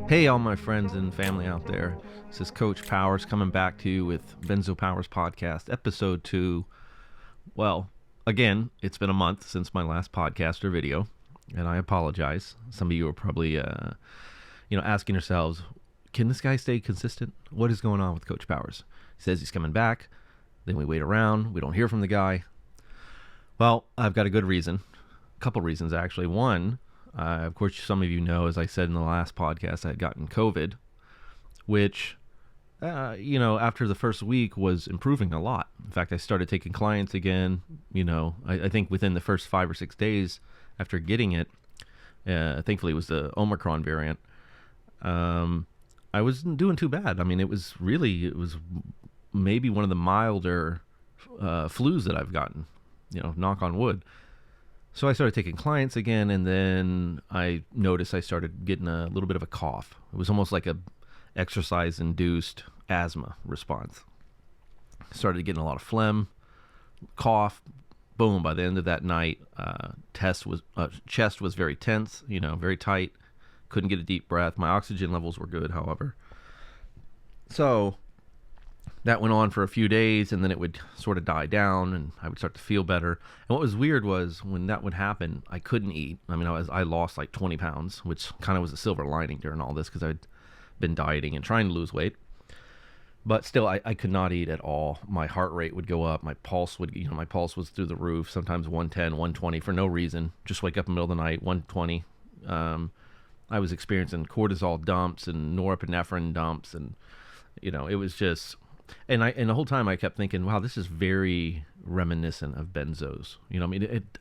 Hey, all my friends and family out there. This is Coach Powers coming back to you with Benzo Powers Podcast, episode 2. Well, again, it's been a month since my last podcast or video, and I apologize. Some of you are probably, asking yourselves, can this guy stay consistent? What is going on with Coach Powers? He says he's coming back, then we wait around, we don't hear from the guy. Well, I've got a good reason. A couple reasons, actually. One, of course, some of you know, as I said in the last podcast, I had gotten COVID, which, after the first week was improving a lot. In fact, I started taking clients again, I think within the first 5 or 6 days after getting it. Thankfully, it was the Omicron variant. I wasn't doing too bad. I mean, it was maybe one of the milder flus that I've gotten, knock on wood. So I started taking clients again, and then I noticed I started getting a little bit of a cough. It was almost like a exercise-induced asthma response. Started getting a lot of phlegm, cough. Boom! By the end of that night, chest was very tense, very tight. Couldn't get a deep breath. My oxygen levels were good, however. So that went on for a few days, and then it would sort of die down, and I would start to feel better. And what was weird was when that would happen, I couldn't eat. I mean, I lost like 20 pounds, which kind of was a silver lining during all this because I'd been dieting and trying to lose weight. But still, I could not eat at all. My heart rate would go up. My pulse was through the roof, sometimes 110, 120 for no reason. Just wake up in the middle of the night, 120. I was experiencing cortisol dumps and norepinephrine dumps, and, it was just... And the whole time I kept thinking, wow, this is very reminiscent of benzos.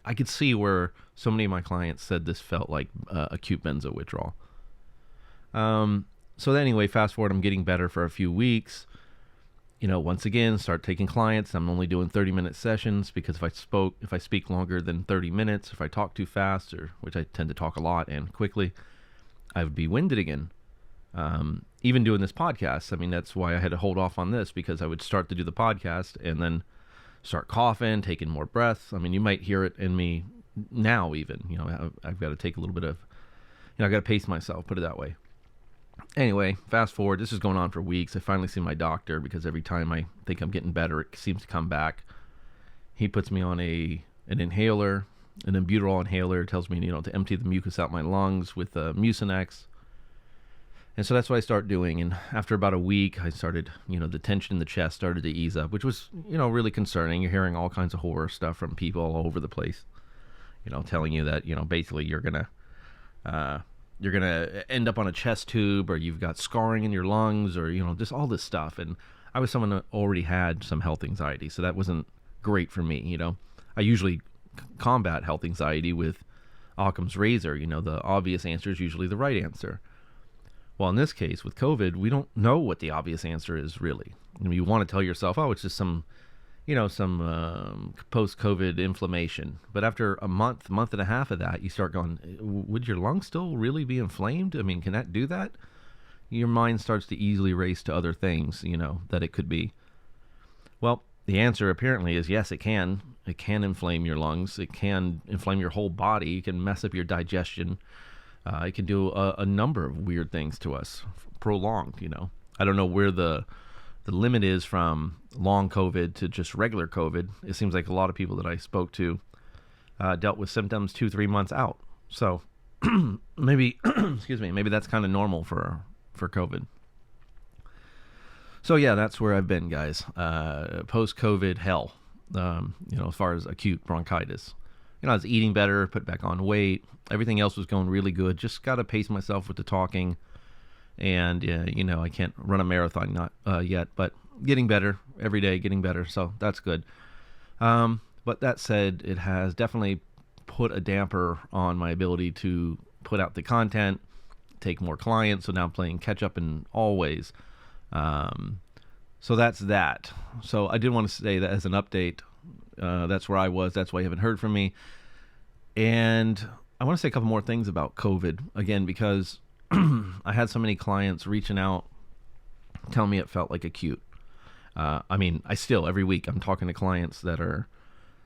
I could see where so many of my clients said this felt like acute benzo withdrawal. So anyway, fast forward, I'm getting better for a few weeks. Once again, start taking clients. I'm only doing 30-minute sessions because if I speak longer than 30 minutes, if I talk too fast, which I tend to talk a lot and quickly, I would be winded again. Even doing this podcast, I mean, that's why I had to hold off on this, because I would start to do the podcast and then start coughing, taking more breaths. I mean, you might hear it in me now even, I've got to take a little bit of, I got to pace myself, put it that way. Anyway, fast forward, this is going on for weeks. I finally see my doctor because every time I think I'm getting better, it seems to come back. He puts me on an inhaler, an albuterol inhaler, tells me, to empty the mucus out my lungs with Mucinex. And so that's what I start doing. And after about a week, I started, the tension in the chest started to ease up, which was, really concerning. You're hearing all kinds of horror stuff from people all over the place, telling you that, basically you're going to end up on a chest tube, or you've got scarring in your lungs, or, just all this stuff. And I was someone that already had some health anxiety, so that wasn't great for me, I usually combat health anxiety with Occam's razor. The obvious answer is usually the right answer. Well, in this case, with COVID, we don't know what the obvious answer is, really. You want to tell yourself, oh, it's just some post-COVID inflammation. But after a month and a half of that, you start going, would your lungs still really be inflamed? I mean, can that do that? Your mind starts to easily race to other things, that it could be. Well, the answer apparently is yes, it can. It can inflame your lungs. It can inflame your whole body. It can mess up your digestion. It can do a number of weird things to us, prolonged, I don't know where the limit is from long COVID to just regular COVID. It seems like a lot of people that I spoke to dealt with symptoms 2-3 months out. So maybe, maybe that's kind of normal for COVID. So yeah, that's where I've been, guys. Post-COVID hell, as far as acute bronchitis. I was eating better, put back on weight. Everything else was going really good. Just got to pace myself with the talking. And, I can't run a marathon yet, but getting better every day, getting better. So that's good. But that said, it has definitely put a damper on my ability to put out the content, take more clients. So now I'm playing catch up in all ways. So that's that. So I did want to say that as an update. That's where I was. That's why you haven't heard from me. And I want to say a couple more things about COVID, again, because I had so many clients reaching out, telling me it felt like acute. I mean, every week I'm talking to clients that are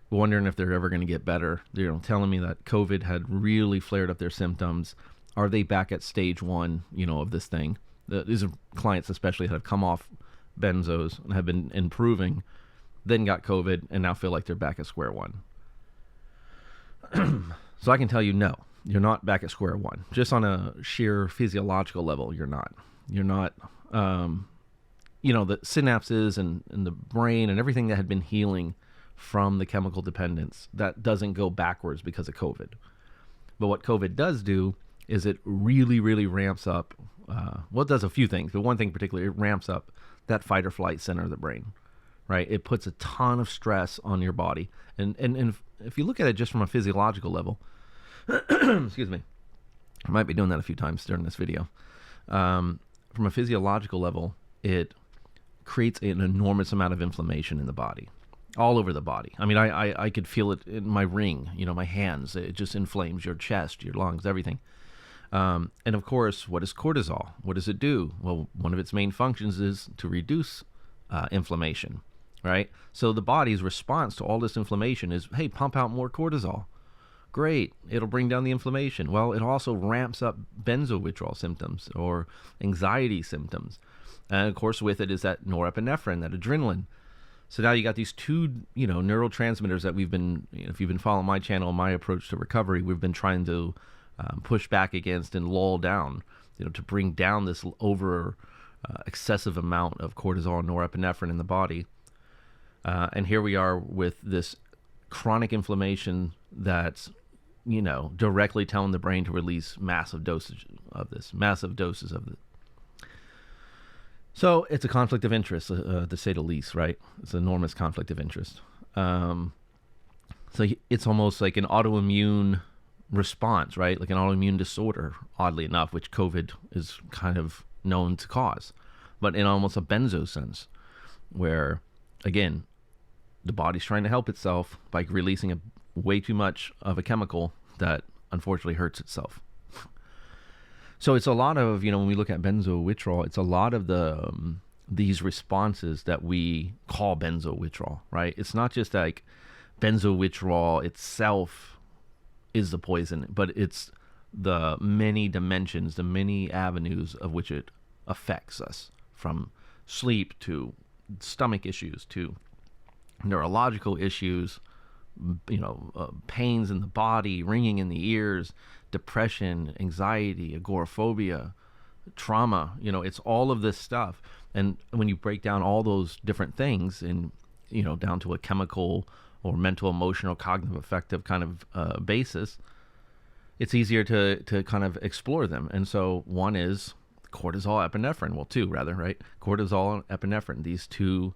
wondering if they're ever going to get better. Telling me that COVID had really flared up their symptoms. Are they back at stage 1, of this thing? These are clients especially that have come off benzos and have been improving, then got COVID, and now feel like they're back at square one. So I can tell you, no, you're not back at square one. Just on a sheer physiological level, you're not. You're not, the synapses and the brain and everything that had been healing from the chemical dependence, that doesn't go backwards because of COVID. But what COVID does do is it really, really ramps up, it does a few things, but one thing particularly, it ramps up that fight or flight center of the brain, right? It puts a ton of stress on your body. And if you look at it just from a physiological level, excuse me, I might be doing that a few times during this video. From a physiological level, it creates an enormous amount of inflammation in the body, all over the body. I mean, I could feel it in my ring, my hands. It just inflames your chest, your lungs, everything. And of course, what is cortisol? What does it do? Well, one of its main functions is to reduce inflammation, right? So the body's response to all this inflammation is, hey, pump out more cortisol. Great, it'll bring down the inflammation. Well, it also ramps up benzo withdrawal symptoms or anxiety symptoms. And of course, with it is that norepinephrine, that adrenaline. So now you got these two, neurotransmitters that we've been, if you've been following my channel, my approach to recovery, we've been trying to push back against and lull down, to bring down this excessive amount of cortisol and norepinephrine in the body. And here we are with this chronic inflammation that's, directly telling the brain to release massive doses of this. So it's a conflict of interest, to say the least, right? It's an enormous conflict of interest. So it's almost like an autoimmune response, right? Like an autoimmune disorder, oddly enough, which COVID is kind of known to cause, but in almost a benzo sense, where, again, the body's trying to help itself by releasing way too much of a chemical that unfortunately hurts itself. So it's a lot of, when we look at benzo withdrawal, it's a lot of these responses that we call benzo withdrawal, right? It's not just like benzo withdrawal itself is the poison, but it's the many dimensions, the many avenues of which it affects us, from sleep to stomach issues to neurological issues, pains in the body, ringing in the ears, depression, anxiety, agoraphobia, trauma. It's all of this stuff. And when you break down all those different things and, down to a chemical or mental, emotional, cognitive, affective kind of basis, it's easier to kind of explore them. And so one is cortisol, epinephrine. Well, two rather, right? Cortisol and epinephrine. These two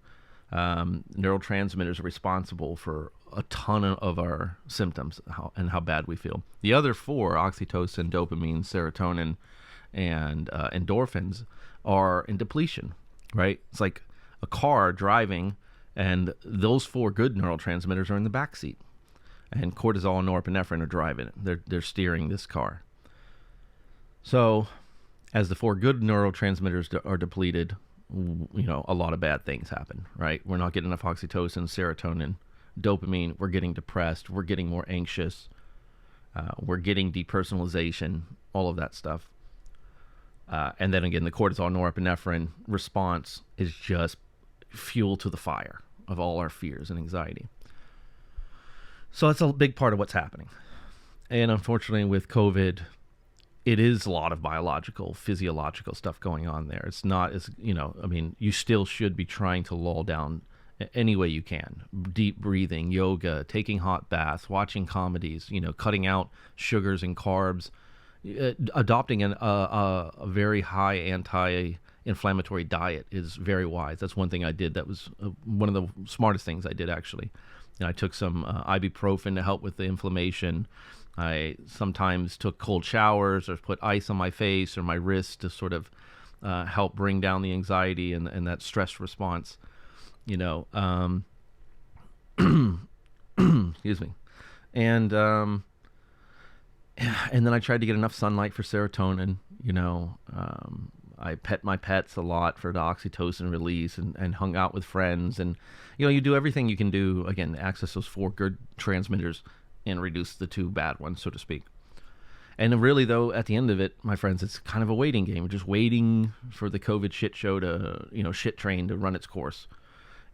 neurotransmitters are responsible for a ton of our symptoms and how bad we feel. The other four, oxytocin, dopamine, serotonin, and endorphins, are in depletion, right? It's like a car driving, and those four good neurotransmitters are in the back seat, and cortisol and norepinephrine are driving it. They're steering this car. So as the four good neurotransmitters are depleted, a lot of bad things happen, right? We're not getting enough oxytocin, serotonin, dopamine. We're getting depressed. We're getting more anxious. We're getting depersonalization, all of that stuff. And then again, the cortisol, norepinephrine response is just fuel to the fire of all our fears and anxiety. So that's a big part of what's happening. And unfortunately with COVID, it is a lot of biological, physiological stuff going on there. It's not as, you still should be trying to lull down any way you can. Deep breathing, yoga, taking hot baths, watching comedies, cutting out sugars and carbs, adopting a very high anti-inflammatory diet is very wise. That's one thing I did. That was one of the smartest things I did, actually. I took some ibuprofen to help with the inflammation. I sometimes took cold showers or put ice on my face or my wrist to sort of help bring down the anxiety and that stress response, excuse me. And then I tried to get enough sunlight for serotonin, I pet my pets a lot for the oxytocin release, and hung out with friends. And, you do everything you can do, again, to access those 4 good transmitters and reduce the 2 bad ones, so to speak. And really, though, at the end of it, my friends, it's kind of a waiting game. We're just waiting for the COVID shit show to, shit train to run its course,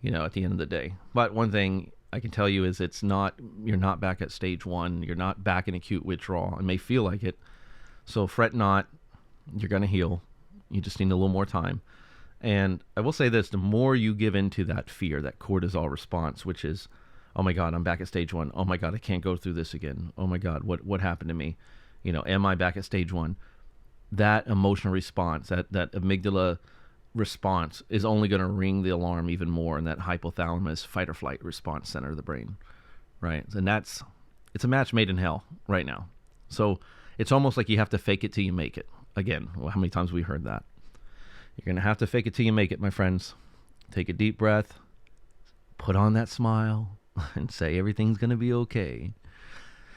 at the end of the day. But one thing I can tell you is you're not back at stage 1. You're not back in acute withdrawal. It may feel like it. So fret not. You're going to heal. You just need a little more time. And I will say this, the more you give into that fear, that cortisol response, which is, oh my God, I'm back at stage 1. Oh my God, I can't go through this again. Oh my God, what happened to me? Am I back at stage 1? That emotional response, that amygdala response is only going to ring the alarm even more in that hypothalamus fight or flight response center of the brain, right? And it's a match made in hell right now. So it's almost like you have to fake it till you make it. Again, how many times have we heard that? You're going to have to fake it till you make it, my friends. Take a deep breath, put on that smile, and say everything's going to be okay.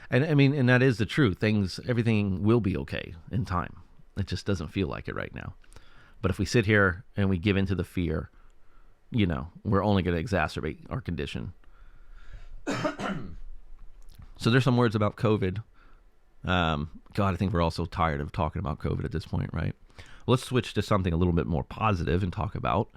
And I mean, and that is the truth. Everything will be okay in time. It just doesn't feel like it right now. But if we sit here and we give into the fear, we're only going to exacerbate our condition. So there's some words about COVID. God, I think we're all so tired of talking about COVID at this point, right? Let's switch to something a little bit more positive and talk about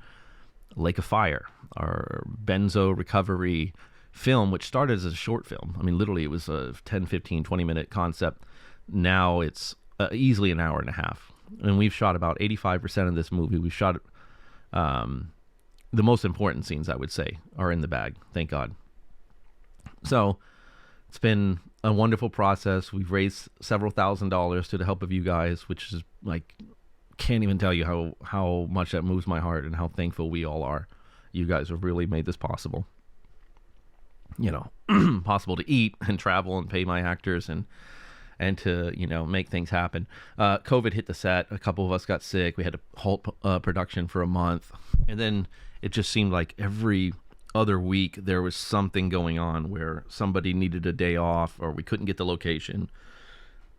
Lake of Fire, our benzo recovery film, which started as a short film. I mean, literally it was a 10, 15, 20-minute concept. Now it's easily an hour and a half. And we've shot about 85% of this movie. We've shot the most important scenes, I would say, are in the bag. Thank God. So it's been a wonderful process. We've raised several $1,000s to the help of you guys, which is like, can't even tell you how much that moves my heart and how thankful we all are. You guys have really made this possible. Possible to eat and travel and pay my actors and to, make things happen. COVID hit the set. A couple of us got sick. We had to halt production for a month. And then it just seemed like every other week there was something going on where somebody needed a day off or we couldn't get the location.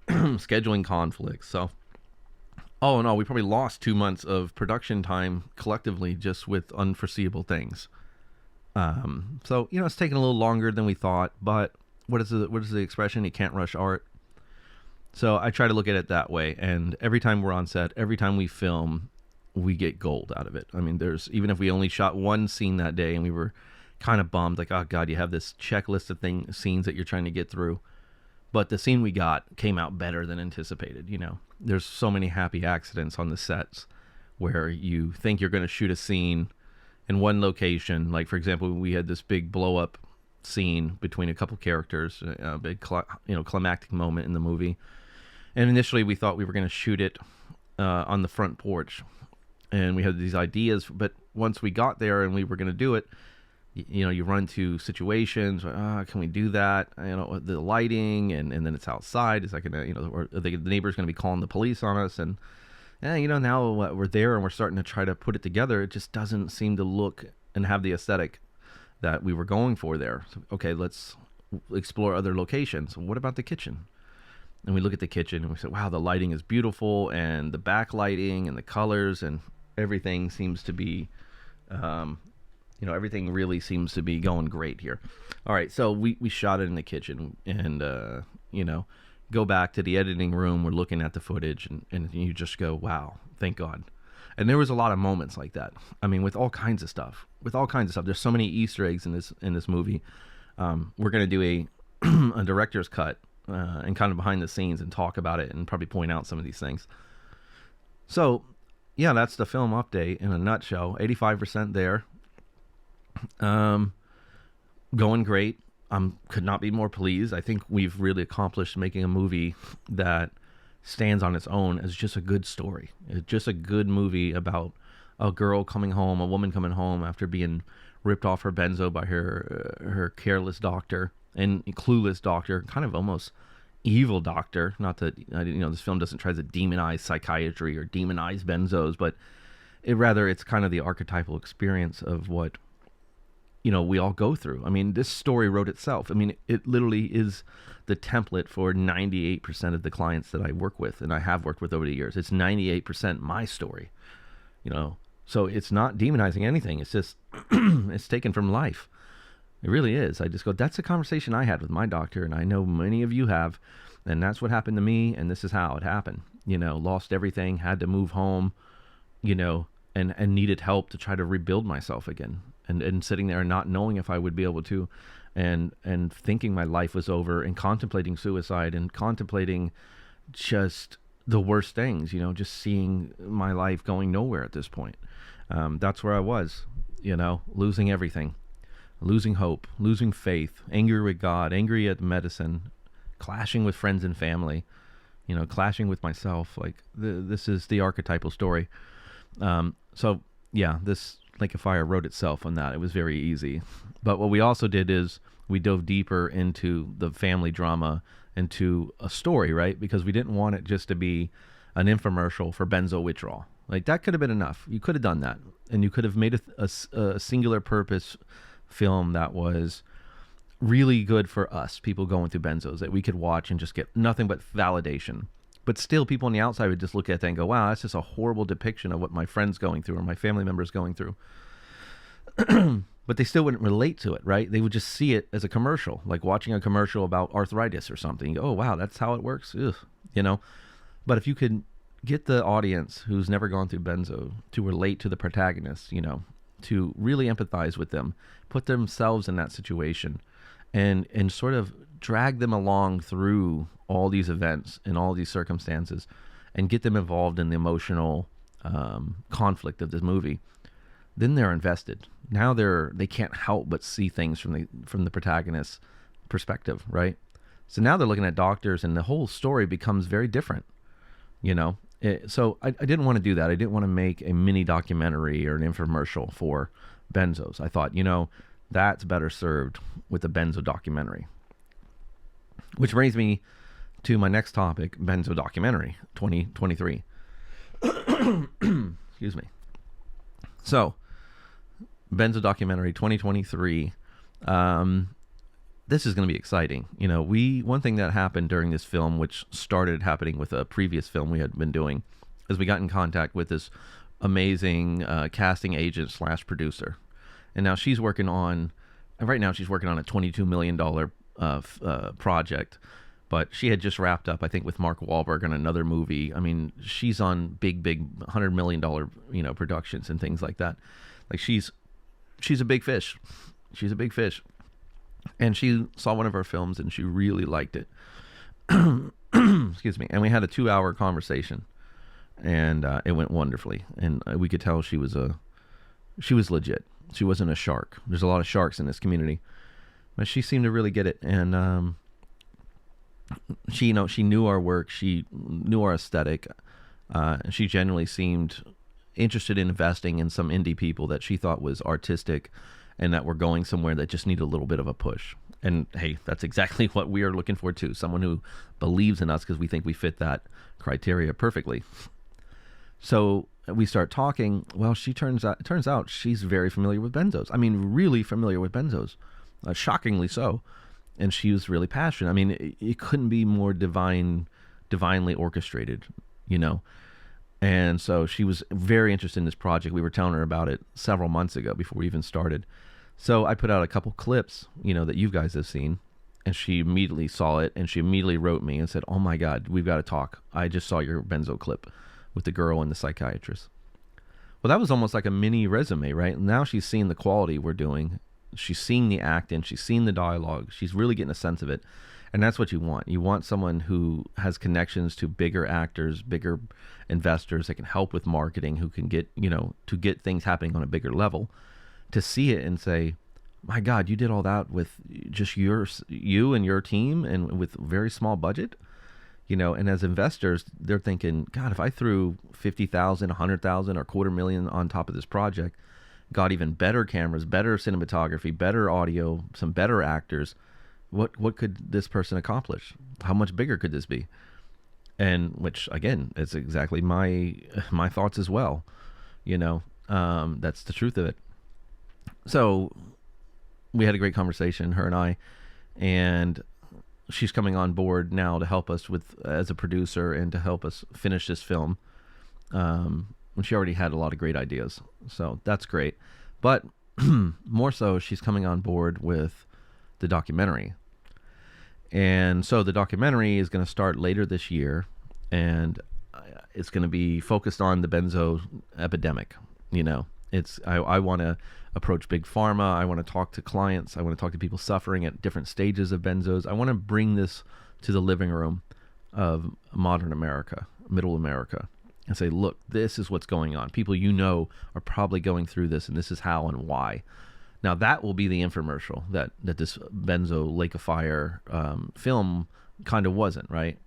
Scheduling conflicts. So, all in all, we probably lost 2 months of production time collectively just with unforeseeable things. So, it's taken a little longer than we thought, but what is the expression? You can't rush art. So I try to look at it that way. And every time we're on set, every time we film, we get gold out of it. I mean, even if we only shot one scene that day and we were kind of bummed, like, oh God, you have this checklist of scenes that you're trying to get through. But the scene we got came out better than anticipated. There's so many happy accidents on the sets where you think you're going to shoot a scene in one location. Like, for example, we had this big blow up scene between a couple characters, a big climactic moment in the movie. And initially we thought we were going to shoot it on the front porch, and we had these ideas, but once we got there and we were going to do it, you run into situations, can we do that? The lighting, and then it's outside. Is that going to, or the neighbor's going to be calling the police on us? And now we're there and we're starting to try to put it together. It just doesn't seem to look and have the aesthetic that we were going for there. So, okay, let's explore other locations. What about the kitchen? And we look at the kitchen and we say, wow, the lighting is beautiful, and the backlighting and the colors and everything seems to be, everything really seems to be going great here. All right, so we shot it in the kitchen, and, go back to the editing room. We're looking at the footage, and you just go, wow, thank God. And there was a lot of moments like that. I mean, with all kinds of stuff. There's so many Easter eggs in this movie. We're going to do a director's cut and kind of behind the scenes and talk about it and probably point out some of these things. So, yeah, that's the film update in a nutshell. 85% there. Going great. Could not be more pleased. I think we've really accomplished making a movie that stands on its own as just a good story. It's just a good movie about a woman coming home after being ripped off her benzo by her careless doctor and clueless doctor, kind of almost evil doctor. Not that, this film doesn't try to demonize psychiatry or demonize benzos, but it's kind of the archetypal experience of what we all go through. I mean, this story wrote itself. I mean, it literally is the template for 98% of the clients that I work with and I have worked with over the years. It's 98% my story, So it's not demonizing anything. It's just, it's taken from life. It really is. I just go, that's a conversation I had with my doctor, and I know many of you have, and that's what happened to me, and this is how it happened. Lost everything, had to move home, and needed help to try to rebuild myself again. And sitting there and not knowing if I would be able to, and thinking my life was over, and contemplating suicide, and contemplating just the worst things, just seeing my life going nowhere at this point. That's where I was, losing everything, losing hope, losing faith, angry with God, angry at medicine, clashing with friends and family, clashing with myself. Like this is the archetypal story. So yeah, this Lake of Fire wrote itself on that. It was very easy. But what we also did is we dove deeper into the family drama, into a story, right? Because we didn't want it just to be an infomercial for benzo withdrawal. Like that could have been enough. You could have done that, and you could have made a singular purpose film that was really good for us, people going through benzos, that we could watch and just get nothing but validation. But still, people on the outside would just look at that and go, wow, that's just a horrible depiction of what my friend's going through or my family member's going through. But they still wouldn't relate to it, right? They would just see it as a commercial, like watching a commercial about arthritis or something. You go, oh, wow, that's how it works. Ugh. But if you could get the audience who's never gone through benzo to relate to the protagonist, to really empathize with them, put themselves in that situation, and sort of drag them along through all these events and all these circumstances, and get them involved in the emotional conflict of this movie, then they're invested. Now they can't help but see things from the protagonist's perspective, right? So now they're looking at doctors, and the whole story becomes very different, So I didn't want to do that. I didn't want to make a mini documentary or an infomercial for benzos. I thought, that's better served with a benzo documentary. Which brings me to my next topic, Benzo Documentary 2023. Excuse me. So, Benzo Documentary 2023. This is going to be exciting. One thing that happened during this film, which started happening with a previous film we had been doing, is we got in contact with this amazing casting agent / producer. And now she's working on a $22 million project. But she had just wrapped up, I think, with Mark Wahlberg on another movie. I mean, she's on big $100 million, productions and things like that. Like she's a big fish. She's a big fish. And she saw one of our films and she really liked it. Excuse me. And we had a 2-hour conversation, and it went wonderfully. And we could tell she was legit. She wasn't a shark. There's a lot of sharks in this community, but she seemed to really get it. And she knew our work. She knew our aesthetic. She genuinely seemed interested in investing in some indie people that she thought was artistic and that were going somewhere that just needed a little bit of a push. And hey, that's exactly what we are looking for too. Someone who believes in us because we think we fit that criteria perfectly. So we start talking. Well, it turns out she's very familiar with benzos. I mean, really familiar with benzos, shockingly so. And she was really passionate. I mean, it couldn't be more divinely orchestrated, And so she was very interested in this project. We were telling her about it several months ago before we even started. So I put out a couple clips, that you guys have seen. And she immediately saw it, and she immediately wrote me and said, oh my God, we've got to talk. I just saw your benzo clip with the girl and the psychiatrist. Well, that was almost like a mini resume, right? Now she's seeing the quality we're doing. She's seeing the acting. She's seeing the dialogue. She's really getting a sense of it. And that's what you want. You want someone who has connections to bigger actors, bigger investors that can help with marketing, who can get, to get things happening on a bigger level, to see it and say, my God, you did all that with just you and your team and with very small budget, and as investors, they're thinking, God, if I threw 50,000, 100,000 or $250,000 on top of this project, got even better cameras, better cinematography, better audio, some better actors, what could this person accomplish? How much bigger could this be? And which, again, is exactly my thoughts as well. That's the truth of it. So we had a great conversation, her and I, and she's coming on board now to help us with as a producer and to help us finish this film. When she already had a lot of great ideas, so that's great. But more so, she's coming on board with the documentary. And so the documentary is going to start later this year, and it's going to be focused on the benzo epidemic. I want to approach big pharma. I want to talk to clients. I want to talk to people suffering at different stages of benzos. I want to bring this to the living room of modern America, middle America, and say, look, this is what's going on. People are probably going through this, and this is how and why. Now, that will be the infomercial that this Benzo Lake of Fire film kind of wasn't, right?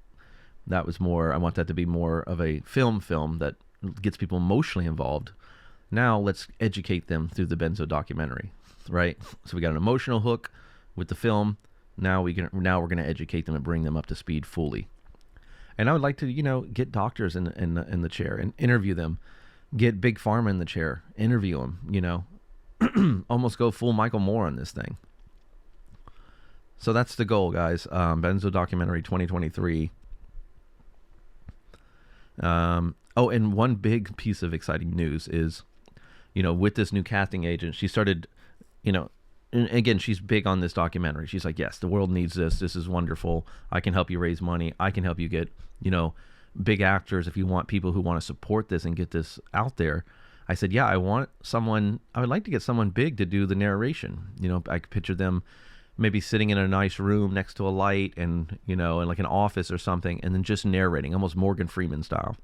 That was more, I want that to be more of a film that gets people emotionally involved. Now, let's educate them through the Benzo documentary, right? So we got an emotional hook with the film. Now we're going to educate them and bring them up to speed fully. And I would like to, get doctors in the chair and interview them, get big pharma in the chair, interview them, almost go full Michael Moore on this thing. So that's the goal, guys. Benzo Documentary 2023. And one big piece of exciting news is, with this new casting agent, she started, and again, she's big on this documentary. She's like, yes, the world needs this. This is wonderful. I can help you raise money. I can help you get, big actors. If you want people who want to support this and get this out there. I said, yeah, I would like to get someone big to do the narration. I could picture them maybe sitting in a nice room next to a light and, in like an office or something, and then just narrating, almost Morgan Freeman style.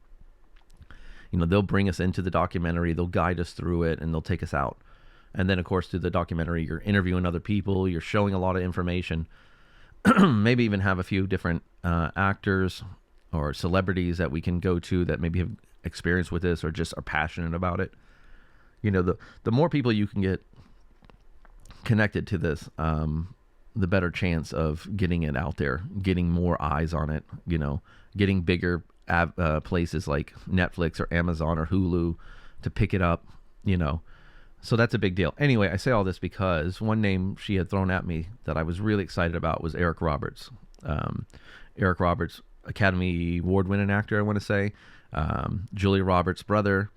They'll bring us into the documentary, they'll guide us through it, and they'll take us out. And then, of course, through the documentary, you're interviewing other people, you're showing a lot of information, maybe even have a few different actors or celebrities that we can go to that maybe have experience with this or just are passionate about it. The more people you can get connected to this, the better chance of getting it out there, getting more eyes on it, getting bigger places like Netflix or Amazon or Hulu to pick it up, So that's a big deal. Anyway, I say all this because one name she had thrown at me that I was really excited about was Eric Roberts. Eric Roberts, Academy Award-winning actor, I want to say. Julia Roberts' brother.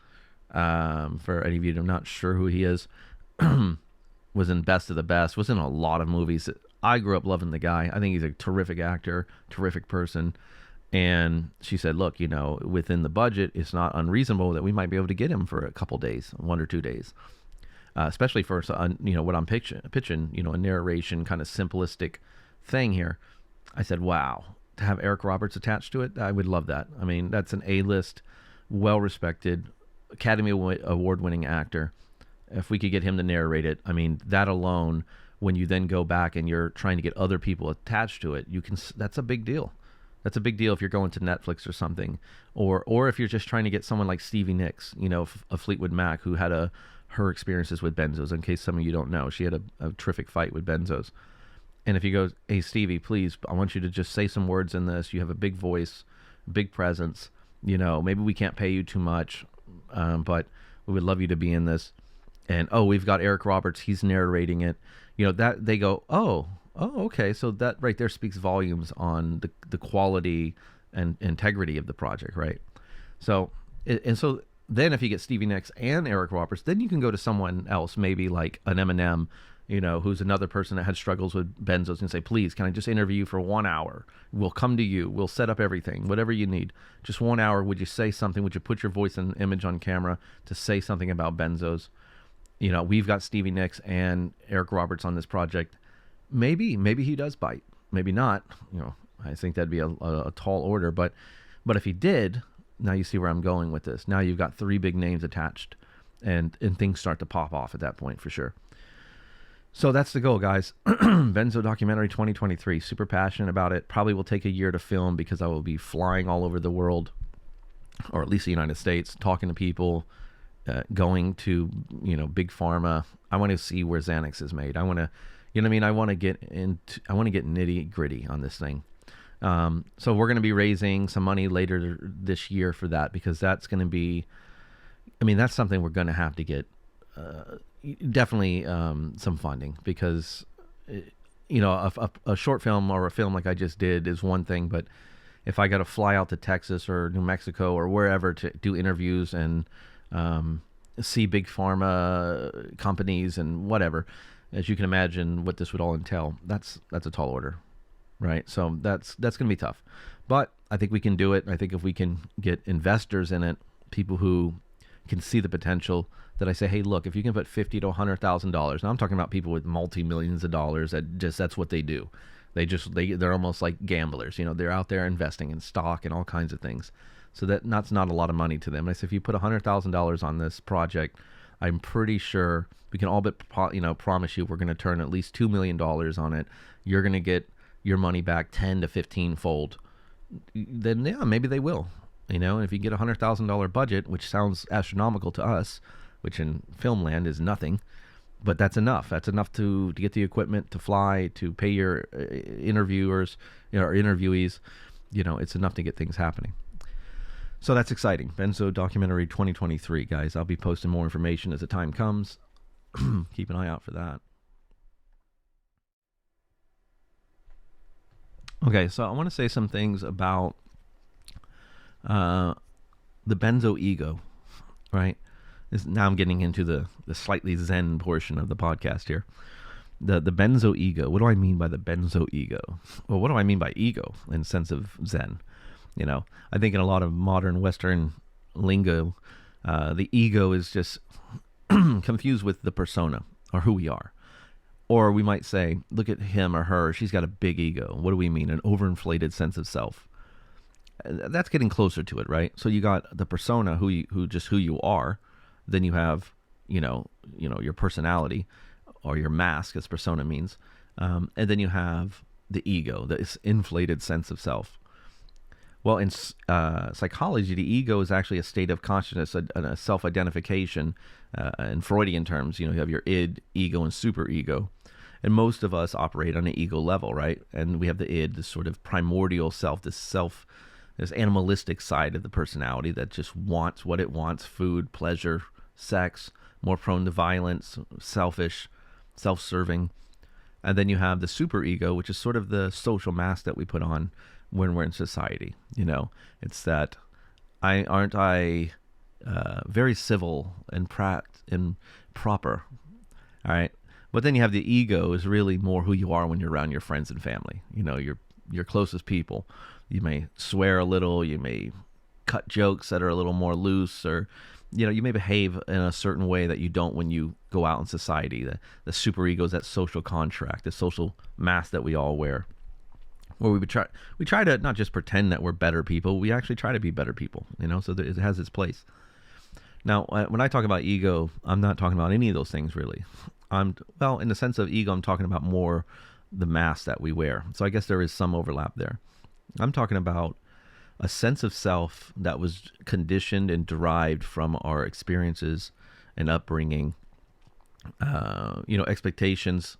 For any of you who are not sure who he is, was in Best of the Best, was in a lot of movies. I grew up loving the guy. I think he's a terrific actor, terrific person. And she said, look, within the budget, it's not unreasonable that we might be able to get him for a couple days, 1 or 2 days. Especially for, what I'm pitching, a narration kind of simplistic thing here. I said, wow, to have Eric Roberts attached to it, I would love that. I mean, that's an A-list, well-respected, Academy Award-winning actor. If we could get him to narrate it, I mean, that alone, when you then go back and you're trying to get other people attached to it, that's a big deal. That's a big deal if you're going to Netflix or something, or if you're just trying to get someone like Stevie Nicks, of Fleetwood Mac, who had her experiences with benzos. In case some of you don't know, she had a terrific fight with benzos. And if you go, hey Stevie, please, I want you to just say some words in this. You have a big voice, big presence. Maybe we can't pay you too much, but we would love you to be in this. And we've got Eric Roberts. He's narrating it. That they go, oh, okay. So that right there speaks volumes on the quality and integrity of the project, right? So, and so then if you get Stevie Nicks and Eric Roberts, then you can go to someone else, maybe like an Eminem, who's another person that had struggles with benzos, and say, please, can I just interview you for 1 hour? We'll come to you. We'll set up everything, whatever you need. Just 1 hour. Would you say something? Would you put your voice and image on camera to say something about benzos? We've got Stevie Nicks and Eric Roberts on this project. Maybe he does bite. Maybe not. I think that'd be a tall order. But if he did, now you see where I'm going with this. Now you've got 3 big names attached, and things start to pop off at that point for sure. So that's the goal, guys. Benzo Documentary 2023. Super passionate about it. Probably will take a year to film because I will be flying all over the world, or at least the United States, talking to people, going to, big pharma. I want to see where Xanax is made. I want to, I want to get nitty gritty on this thing. So we're going to be raising some money later this year for that, because that's going to be, that's something we're going to have to get definitely some funding, because a short film or a film like I just did is one thing, but if I got to fly out to Texas or New Mexico or wherever to do interviews and see big pharma companies and whatever, as you can imagine what this would all entail, that's a tall order, right? So that's going to be tough, but I think we can do it. I think if we can get investors in it, people who can see the potential, that I say, hey, look, if you can put $50,000 to $100,000, now I'm talking about people with multi-millions of dollars that's what they do. They're almost like gamblers. They're out there investing in stock and all kinds of things. So that's not a lot of money to them. And I say, if you put $100,000 on this project, I'm pretty sure we can all but promise you we're going to turn at least $2 million on it. You're going to get your money back 10 to 15 fold. Then yeah, maybe they will. And if you get a $100,000 budget, which sounds astronomical to us, which in film land is nothing, but that's enough. That's enough to get the equipment, to fly, to pay your interviewers, or interviewees. It's enough to get things happening. So that's exciting. Benzo Documentary 2023, guys. I'll be posting more information as the time comes. Keep an eye out for that. Okay, so I want to say some things about the Benzo ego, right? Now I'm getting into the slightly Zen portion of the podcast here. The Benzo ego. What do I mean by the Benzo ego? Well, what do I mean by ego in the sense of Zen? I think in a lot of modern Western lingo, the ego is just confused with the persona, or who we are. Or we might say, look at him or her, she's got a big ego. What do we mean? An overinflated sense of self. That's getting closer to it, right? So you got the persona, who you are. Then you have, your personality, or your mask, as persona means. And then you have the ego, this inflated sense of self. Well, in psychology, the ego is actually a state of consciousness, a self-identification. In Freudian terms, you have your id, ego, and superego. And most of us operate on an ego level, right? And we have the id, this sort of primordial self, this animalistic side of the personality that just wants what it wants: food, pleasure, sex, more prone to violence, selfish, self-serving. And then you have the superego, which is sort of the social mask that we put on when we're in society. It's that aren't I very civil and proper, all right? But then you have the ego is really more who you are when you're around your friends and family, your closest people. You may swear a little, you may cut jokes that are a little more loose, or you may behave in a certain way that you don't when you go out in society. The superego is that social contract, the social mask that we all wear, where we try to not just pretend that we're better people, we actually try to be better people, so that it has its place. Now, when I talk about ego, I'm not talking about any of those things really. In the sense of ego, I'm talking about more the mask that we wear. So I guess there is some overlap there. I'm talking about a sense of self that was conditioned and derived from our experiences and upbringing, expectations,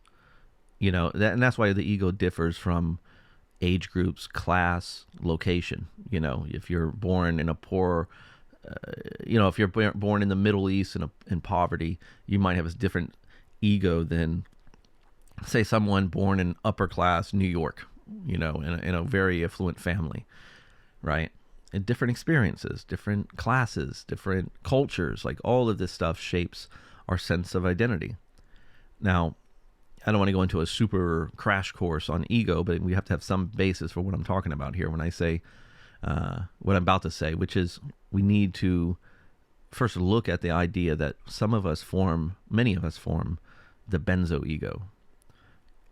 and that's why the ego differs from age groups, class, location. If you're born in a poor, if you're born in the Middle East in poverty, you might have a different ego than, say, someone born in upper class New York, in a very affluent family, right? And different experiences, different classes, different cultures, like all of this stuff shapes our sense of identity. Now, I don't want to go into a super crash course on ego, but we have to have some basis for what I'm talking about here when I say what I'm about to say, which is we need to first look at the idea that many of us form the Benzo ego.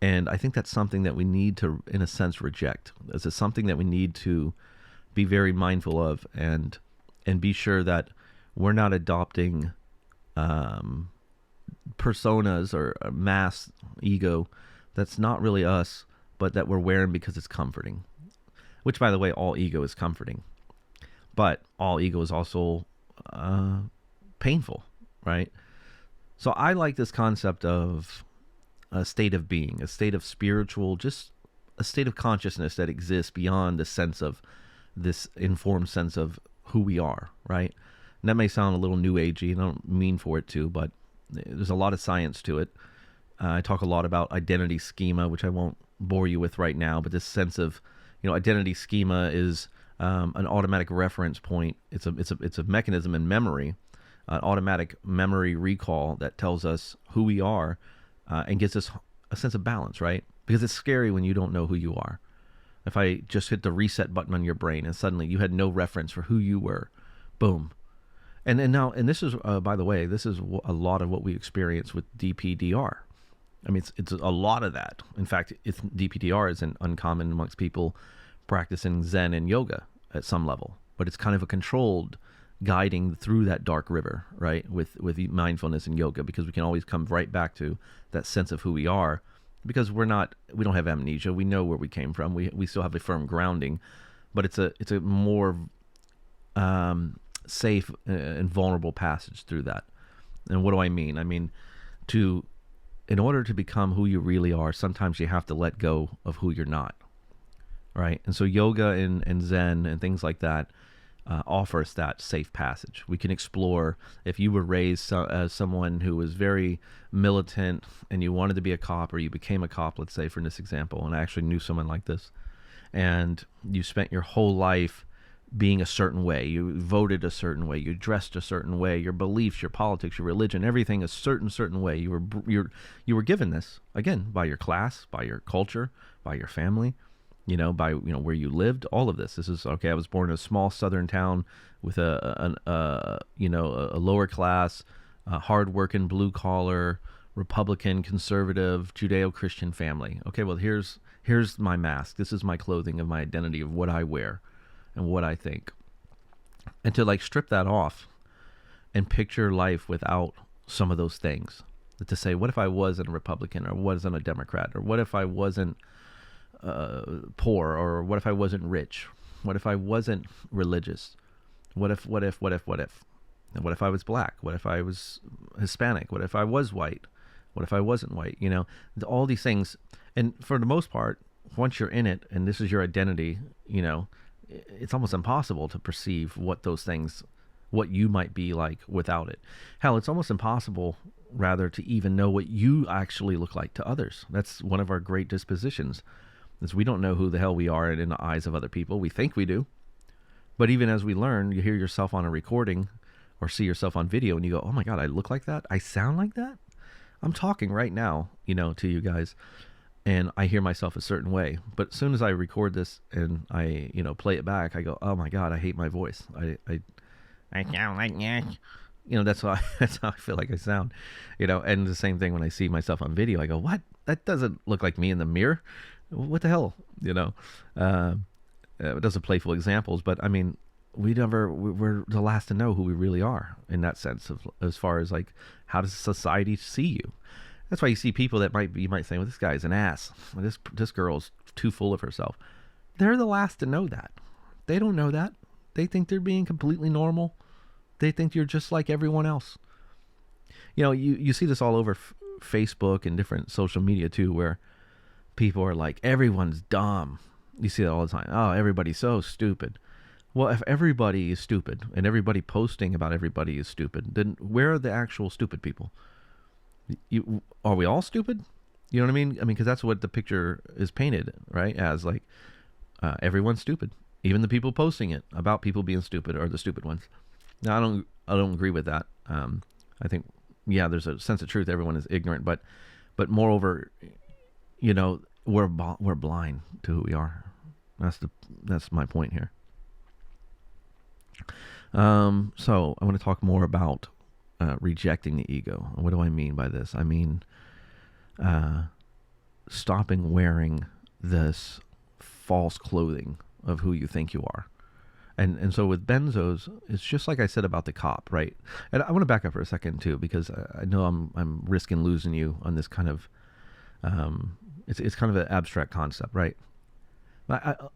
And I think that's something that we need to, in a sense, reject. This is something that we need to be very mindful of and be sure that we're not adopting personas or a mass ego that's not really us, but that we're wearing because it's comforting. Which, by the way, all ego is comforting. But all ego is also painful, right? So I like this concept of a state of being, a state of spiritual, just a state of consciousness that exists beyond the sense of this informed sense of who we are, right? And that may sound a little new agey, and I don't mean for it to, but There's a lot of science to it. I talk a lot about identity schema, which I won't bore you with right now, but this sense of, identity schema is an automatic reference point. It's a mechanism in memory, an automatic memory recall that tells us who we are and gives us a sense of balance, right? Because it's scary when you don't know who you are. If I just hit the reset button on your brain and suddenly you had no reference for who you were, boom. And this is, by the way, this is a lot of what we experience with DPDR. I mean, it's a lot of that. In fact, DPDR isn't uncommon amongst people practicing Zen and yoga at some level, but it's kind of a controlled guiding through that dark river, right? With mindfulness and yoga, because we can always come right back to that sense of who we are, because we don't have amnesia. We know where we came from. We still have a firm grounding, but it's a more safe and vulnerable passage through that. And what do I mean? I mean, in order to become who you really are, sometimes you have to let go of who you're not, right? And so yoga and Zen and things like that offer us that safe passage. We can explore, if you were raised as someone who was very militant and you wanted to be a cop, or you became a cop, let's say, for this example, and I actually knew someone like this, and you spent your whole life being a certain way, you voted a certain way, you dressed a certain way, your beliefs, your politics, your religion, everything a certain way. You were given this, again, by your class, by your culture, by your family, by where you lived. All of this. This is okay. I was born in a small southern town with a lower class, hardworking, blue collar, Republican, conservative, Judeo-Christian family. Okay, well here's my mask. This is my clothing of my identity of what I wear and what I think. And to strip that off and picture life without some of those things. To say, what if I wasn't a Republican, or wasn't a Democrat, or what if I wasn't poor, or what if I wasn't rich? What if I wasn't religious? What if? And what if I was black? What if I was Hispanic? What if I was white? What if I wasn't white? All these things. And for the most part, once you're in it and this is your identity, it's almost impossible to perceive what you might be like without it. Hell, it's almost impossible, rather, to even know what you actually look like to others. That's one of our great dispositions, is we don't know who the hell we are in the eyes of other people. We think we do. But even as we learn, you hear yourself on a recording or see yourself on video and you go, oh my God, I look like that? I sound like that? I'm talking right now, to you guys, and I hear myself a certain way. But as soon as I record this and I, play it back, I go, oh my God, I hate my voice. I sound like that. That's how I feel like I sound, and the same thing when I see myself on video, I go, what? That doesn't look like me in the mirror. What the hell? Those are playful examples, but I mean, we're the last to know who we really are in that sense of, as far as how does society see you? That's why you see people that you might say, well, this guy's an ass. This girl's too full of herself. They're the last to know that. They don't know that. They think they're being completely normal. They think you're just like everyone else. You see this all over Facebook and different social media too, where people are like, everyone's dumb. You see that all the time. Oh, everybody's so stupid. Well, if everybody is stupid and everybody posting about everybody is stupid, then where are the actual stupid people? Are we all stupid? You know what I mean? Because that's what the picture is painted, right? As everyone's stupid. Even the people posting it about people being stupid are the stupid ones. Now, I don't agree with that. I think, yeah, there's a sense of truth. Everyone is ignorant, but moreover, we're blind to who we are. That's my point here. So I want to talk more about rejecting the ego. What do I mean by this? I mean stopping wearing this false clothing of who you think you are. And so with Benzos, it's just like I said about the cop, right? And I want to back up for a second too, because I know I'm risking losing you on this kind of it's kind of an abstract concept, right?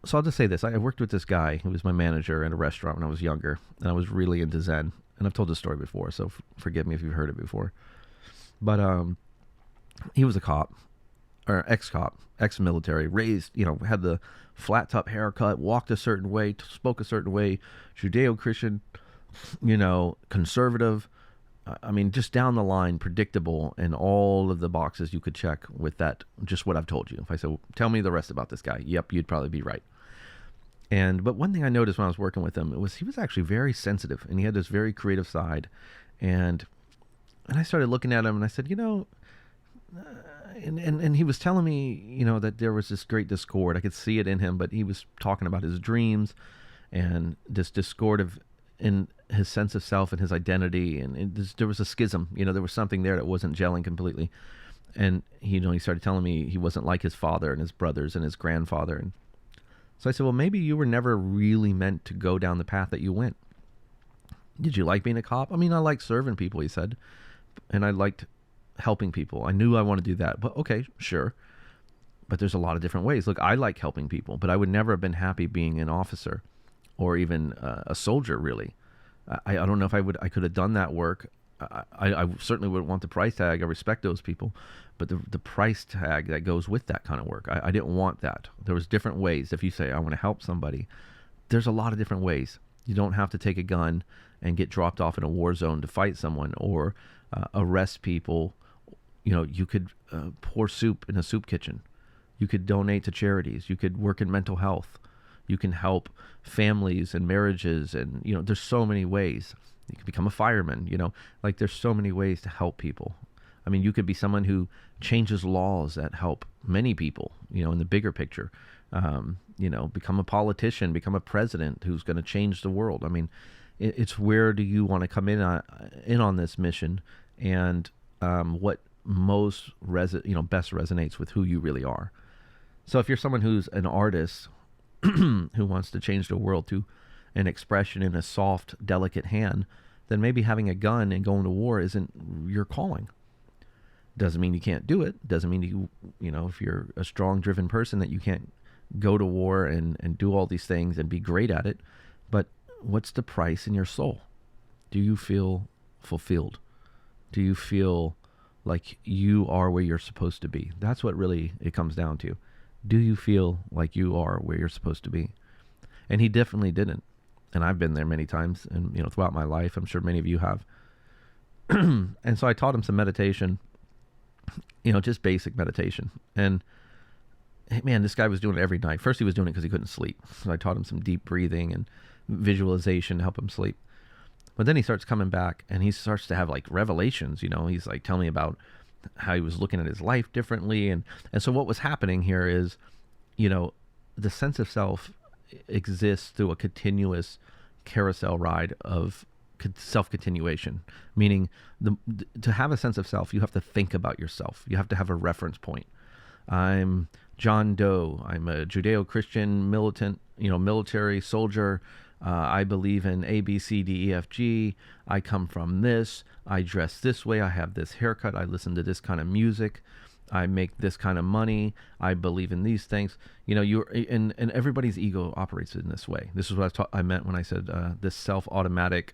So I'll just say this. I worked with this guy who was my manager in a restaurant when I was younger, and I was really into Zen. And I've told this story before, so forgive me if you've heard it before. But he was a cop, or ex-cop, ex-military, raised, had the flat-top haircut, walked a certain way, spoke a certain way, Judeo-Christian, conservative, I mean, just down the line, predictable, and all of the boxes you could check with that, just what I've told you. If I said, tell me the rest about this guy, yep, you'd probably be right. But one thing I noticed when I was working with him was he was actually very sensitive, and he had this very creative side. And I started looking at him, and I said, and he was telling me, that there was this great discord. I could see it in him, but he was talking about his dreams and this discord in his sense of self and his identity, and there was a schism. There was something there that wasn't gelling completely. And he started telling me he wasn't like his father and his brothers and his grandfather. And so I said, well, maybe you were never really meant to go down the path that you went. Did you like being a cop? I mean, I liked serving people, he said, and I liked helping people. I knew I wanted to do that, but okay, sure. But there's a lot of different ways. Look, I like helping people, but I would never have been happy being an officer or even a soldier, really. I don't know if I could have done that work. I certainly wouldn't want the price tag. I respect those people, but the price tag that goes with that kind of work, I didn't want that. There was different ways. If you say, I want to help somebody, there's a lot of different ways. You don't have to take a gun and get dropped off in a war zone to fight someone or arrest people. You could pour soup in a soup kitchen. You could donate to charities. You could work in mental health. You can help families and marriages, and there's so many ways. You can become a fireman. There's so many ways to help people. I mean, you could be someone who changes laws that help many people. In the bigger picture, become a politician, become a president who's going to change the world. I mean, it's where do you want to come in on this mission, and what most best resonates with who you really are. So if you're someone who's an artist who wants to change the world to an expression in a soft, delicate hand, then maybe having a gun and going to war isn't your calling. Doesn't mean you can't do it. Doesn't mean if you're a strong, driven person, that you can't go to war and do all these things and be great at it. But what's the price in your soul? Do you feel fulfilled? Do you feel like you are where you're supposed to be? That's what really it comes down to. Do you feel like you are where you're supposed to be? And he definitely didn't. And I've been there many times, and throughout my life, I'm sure many of you have. And so I taught him some meditation, just basic meditation. And man, this guy was doing it every night. First, he was doing it because he couldn't sleep. So I taught him some deep breathing and visualization to help him sleep. But then he starts coming back, and he starts to have revelations. He's telling me about how he was looking at his life differently. And so what was happening here is, the sense of self exists through a continuous carousel ride of self-continuation, meaning to have a sense of self, you have to think about yourself. You have to have a reference point. I'm John Doe. I'm a Judeo-Christian militant, military soldier. I believe in A, B, C, D, E, F, G. I come from this. I dress this way. I have this haircut. I listen to this kind of music. I make this kind of money. I believe in these things. And everybody's ego operates in this way. This is what I meant when I said this self-automatic,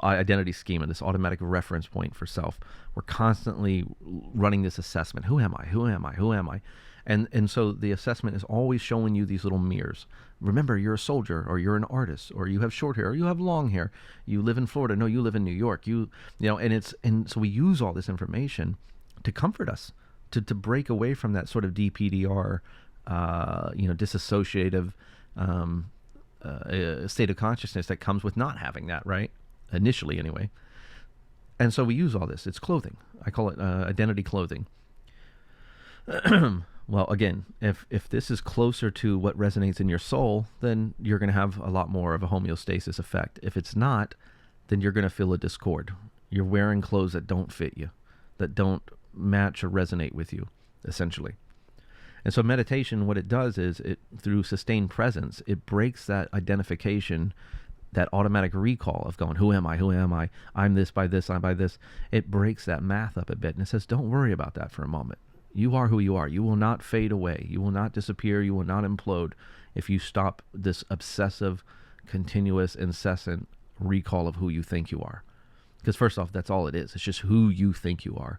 identity schema, this automatic reference point for self. We're constantly running this assessment. Who am I? Who am I? Who am I? And so the assessment is always showing you these little mirrors. Remember, you're a soldier, or you're an artist, or you have short hair, or you have long hair. You live in Florida. No, you live in New York. And so we use all this information to comfort us, to break away from that sort of DPDR, disassociative state of consciousness that comes with not having that, right? Initially, anyway. And so we use all this. It's clothing. I call it identity clothing. Well, again, if this is closer to what resonates in your soul, then you're going to have a lot more of a homeostasis effect. If it's not, then you're going to feel a discord. You're wearing clothes that don't fit you, that don't match or resonate with you, essentially. And so meditation, what it does is, through sustained presence, it breaks that identification, that automatic recall of going, who am I? Who am I? I'm this by this, I'm by this. It breaks that math up a bit, and it says, don't worry about that for a moment. You are who you are. You will not fade away. You will not disappear. You will not implode if you stop this obsessive, continuous, incessant recall of who you think you are. Because first off, that's all it is. It's just who you think you are.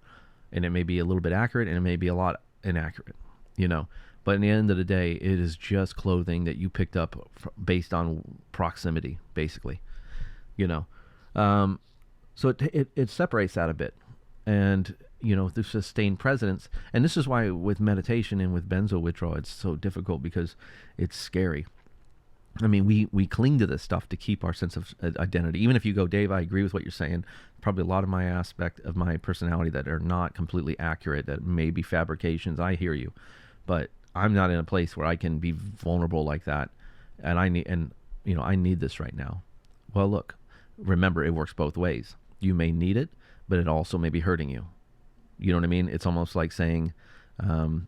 And it may be a little bit accurate, and it may be a lot inaccurate, But in the end of the day, it is just clothing that you picked up based on proximity, basically, So So it separates that a bit. And, the sustained presence. And this is why with meditation and with benzo withdrawal, it's so difficult, because it's scary. I mean, we cling to this stuff to keep our sense of identity. Even if you go, Dave, I agree with what you're saying. Probably a lot of my aspect of my personality that are not completely accurate, that may be fabrications. I hear you. But I'm not in a place where I can be vulnerable like that. And I need this right now. Well, look, remember, it works both ways. You may need it, but it also may be hurting you. You know what I mean? It's almost like saying,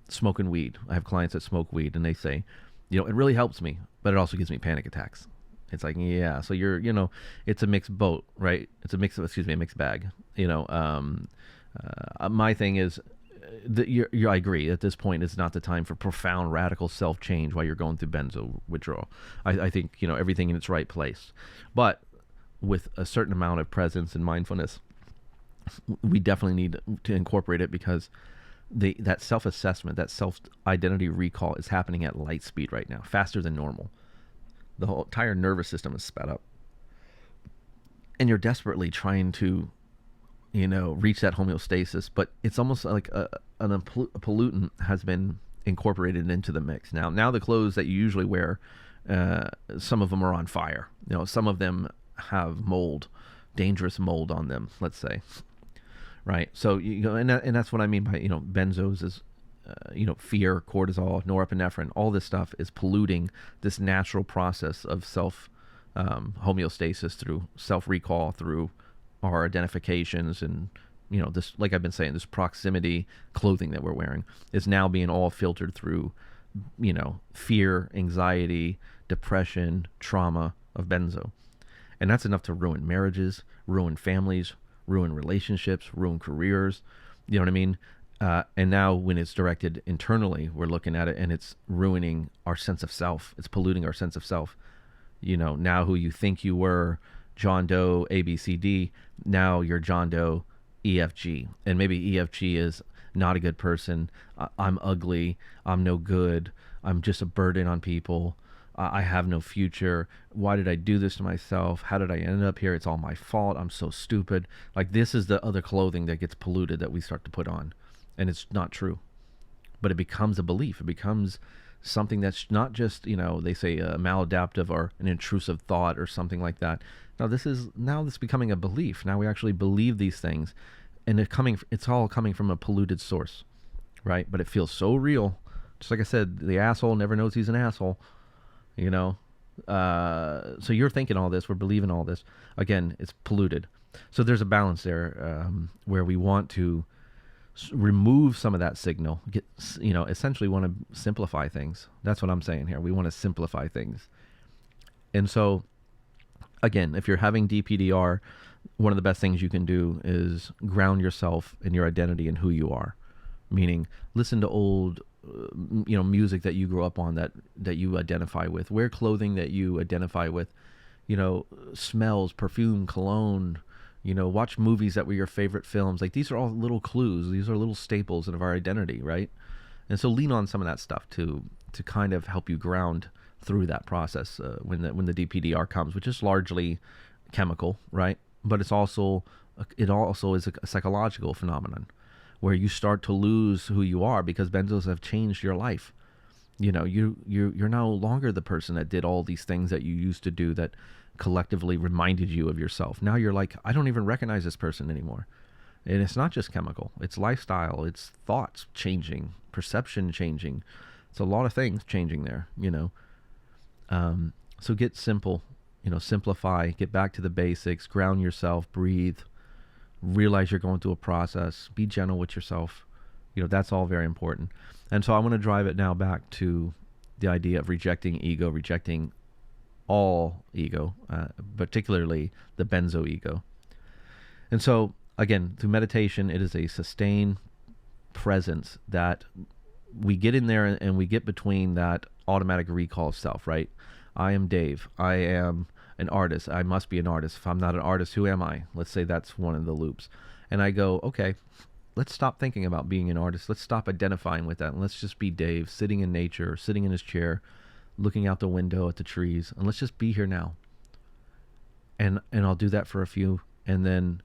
smoking weed. I have clients that smoke weed, and they say, it really helps me, but it also gives me panic attacks. It's like, yeah, so it's a mixed boat, right? It's a mixed bag. My thing is, I agree. At this point, it's not the time for profound, radical self-change while you're going through benzo withdrawal. I think, everything in its right place. But with a certain amount of presence and mindfulness, we definitely need to incorporate it, because that self-assessment, that self-identity recall is happening at light speed right now, faster than normal. The whole entire nervous system is sped up. And you're desperately trying to, reach that homeostasis, but it's almost like a pollutant has been incorporated into the mix. Now the clothes that you usually wear, some of them are on fire. Some of them have mold, dangerous mold on them, let's say. Right. So, and that's what I mean by, benzos is, fear, cortisol, norepinephrine, all this stuff is polluting this natural process of self homeostasis through self-recall, through our identifications. And, this, like I've been saying, this proximity clothing that we're wearing is now being all filtered through, fear, anxiety, depression, trauma of benzo. And that's enough to ruin marriages, ruin families, ruin relationships, ruin careers. You know what I mean? And now when it's directed internally, we're looking at it and it's ruining our sense of self. It's polluting our sense of self. Now who you think you were, John Doe, ABCD, now you're John Doe, EFG. And maybe EFG is not a good person. I'm ugly. I'm no good. I'm just a burden on people. I have no future. Why did I do this to myself? How did I end up here? It's all my fault. I'm so stupid. Like, this is the other clothing that gets polluted that we start to put on. And it's not true. But it becomes a belief. It becomes something that's not just, they say a maladaptive or an intrusive thought or something like that. Now this is becoming a belief. Now we actually believe these things. And it's all coming from a polluted source. Right? But it feels so real. Just like I said, the asshole never knows he's an asshole. So you're thinking all this, we're believing all this. Again, it's polluted. So there's a balance there where we want to remove some of that signal. Essentially want to simplify things. That's what I'm saying here. We want to simplify things. And so, again, if you're having DPDR, one of the best things you can do is ground yourself in your identity and who you are. Meaning, listen to old music that you grew up on that you identify with. Wear clothing that you identify with. Smells, perfume, cologne. Watch movies that were your favorite films. Like, these are all little clues. These are little staples of our identity, right? And so lean on some of that stuff to kind of help you ground through that process when the DPDR comes, which is largely chemical, right? But it also is a psychological phenomenon, where you start to lose who you are because benzos have changed your life. You're no longer the person that did all these things that you used to do that collectively reminded you of yourself. Now you're like, I don't even recognize this person anymore. And it's not just chemical. It's lifestyle. It's thoughts changing, perception changing. It's a lot of things changing there, So get simple, simplify, get back to the basics, ground yourself, breathe. Realize you're going through a process. Be gentle with yourself. That's all very important. And so I want to drive it now back to the idea of rejecting ego, rejecting all ego, particularly the benzo ego. And so, again, through meditation, it is a sustained presence that we get in there and we get between that automatic recall of self, right? I am Dave. I am an artist. I must be an artist. If I'm not an artist, who am I? Let's say that's one of the loops. And I go, okay, let's stop thinking about being an artist. Let's stop identifying with that. And let's just be Dave, sitting in nature, sitting in his chair, looking out the window at the trees. And let's just be here now. And I'll do that for a few. And then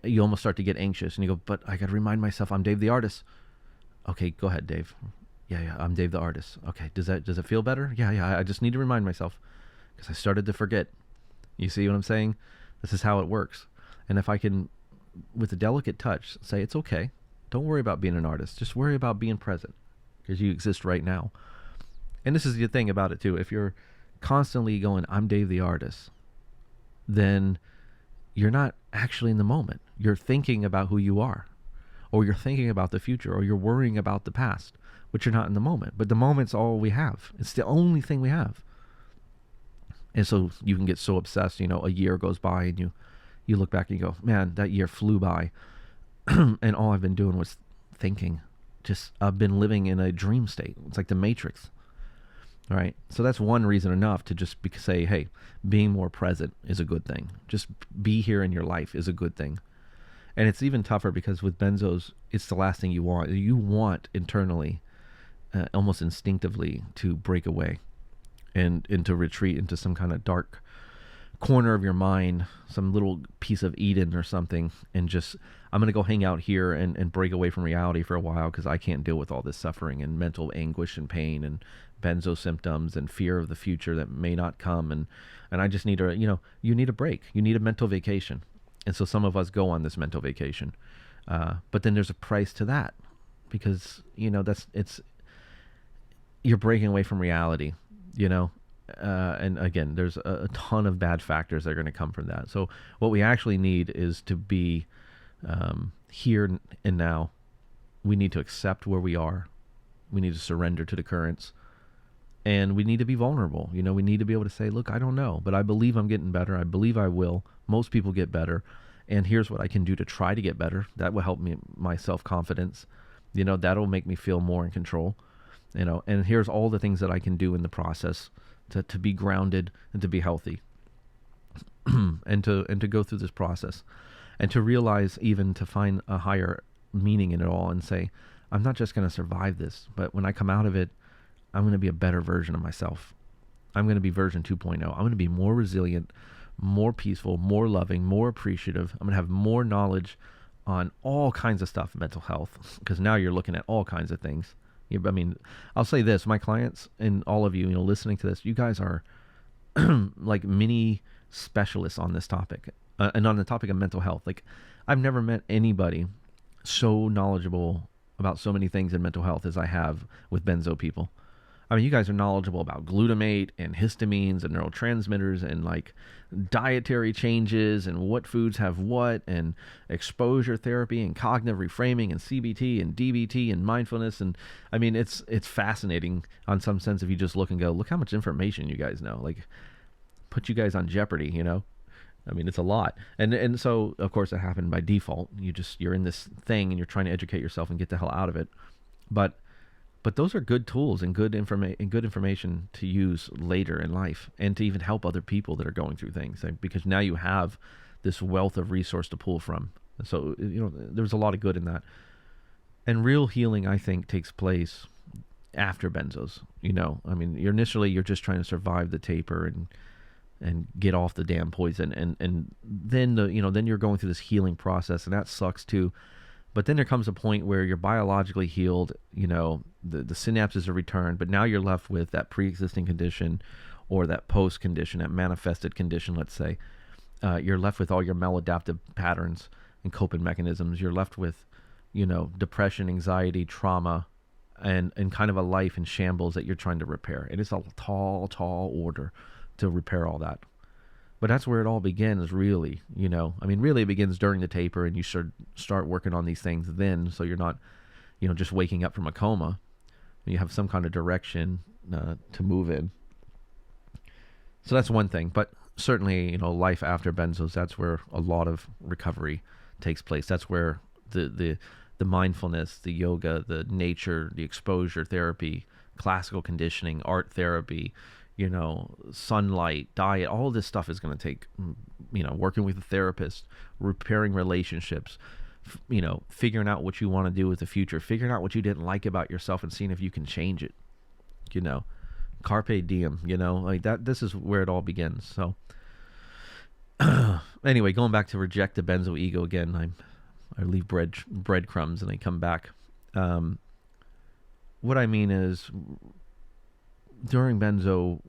you almost start to get anxious, and you go, but I got to remind myself I'm Dave the artist. Okay, go ahead, Dave. Yeah, I'm Dave the artist. Okay, does it feel better? Yeah, I just need to remind myself because I started to forget. You see what I'm saying? This is how it works. And if I can, with a delicate touch, say it's okay. Don't worry about being an artist. Just worry about being present because you exist right now. And this is the thing about it too. If you're constantly going, I'm Dave the artist, then you're not actually in the moment. You're thinking about who you are, or you're thinking about the future, or you're worrying about the past, but you're not in the moment. But the moment's all we have. It's the only thing we have. And so you can get so obsessed, a year goes by and you look back and you go, man, that year flew by. And all I've been doing was thinking. I've been living in a dream state. It's like the Matrix. All right. So that's one reason enough to just say, hey, being more present is a good thing. Just be here in your life is a good thing. And it's even tougher because with benzos, it's the last thing you want. You want internally, almost instinctively, to break away and to retreat into some kind of dark corner of your mind, some little piece of Eden or something, and just, I'm going to go hang out here and break away from reality for a while because I can't deal with all this suffering and mental anguish and pain and benzo symptoms and fear of the future that may not come. And I just need you need a break. You need a mental vacation. And so some of us go on this mental vacation. But then there's a price to that because, you're breaking away from reality, and again, there's a ton of bad factors that are going to come from that. So what we actually need is to be here and now. We need to accept where we are. We need to surrender to the currents. And we need to be vulnerable. We need to be able to say, look, I don't know, but I believe I'm getting better. I believe I will. Most people get better. And here's what I can do to try to get better. That will help me, my self-confidence. That'll make me feel more in control. And here's all the things that I can do in the process to be grounded and to be healthy. and to go through this process. And to realize, even to find a higher meaning in it all and say, I'm not just going to survive this, but when I come out of it, I'm going to be a better version of myself. I'm going to be version 2.0. I'm going to be more resilient, more peaceful, more loving, more appreciative. I'm going to have more knowledge on all kinds of stuff, mental health, because now you're looking at all kinds of things. I'll say this, my clients and all of you, listening to this, you guys are like mini specialists on this topic and on the topic of mental health. Like, I've never met anybody so knowledgeable about so many things in mental health as I have with benzo people. You guys are knowledgeable about glutamate and histamines and neurotransmitters and like dietary changes and what foods have what and exposure therapy and cognitive reframing and CBT and DBT and mindfulness. And it's fascinating on some sense if you just look and go, look how much information you guys know. Like, put you guys on jeopardy, it's a lot. And so of course it happened by default. You're in this thing and you're trying to educate yourself and get the hell out of it. But those are good tools and good information to use later in life and to even help other people that are going through things, because now you have this wealth of resource to pull from. So, there's a lot of good in that. And real healing, I think, takes place after benzos. You're just trying to survive the taper and get off the damn poison. And then then you're going through this healing process, and that sucks too. But then there comes a point where you're biologically healed, the synapses are returned, but now you're left with that pre-existing condition or that post condition, that manifested condition, let's say. You're left with all your maladaptive patterns and coping mechanisms. You're left with, depression, anxiety, trauma, and kind of a life in shambles that you're trying to repair. And it's a tall, tall order to repair all that. But that's where it all begins, really, really it begins during the taper, and you start working on these things then, so you're not, just waking up from a coma. You have some kind of direction to move in. So that's one thing. But certainly, life after benzos, that's where a lot of recovery takes place. That's where the mindfulness, the yoga, the nature, the exposure therapy, classical conditioning, art therapy, sunlight, diet, all this stuff is going to take, working with a therapist, repairing relationships, figuring out what you want to do with the future, figuring out what you didn't like about yourself and seeing if you can change it, carpe diem, like that. This is where it all begins. So Anyway, going back to reject the benzo ego again, I leave breadcrumbs and they come back. What I mean is, during benzo,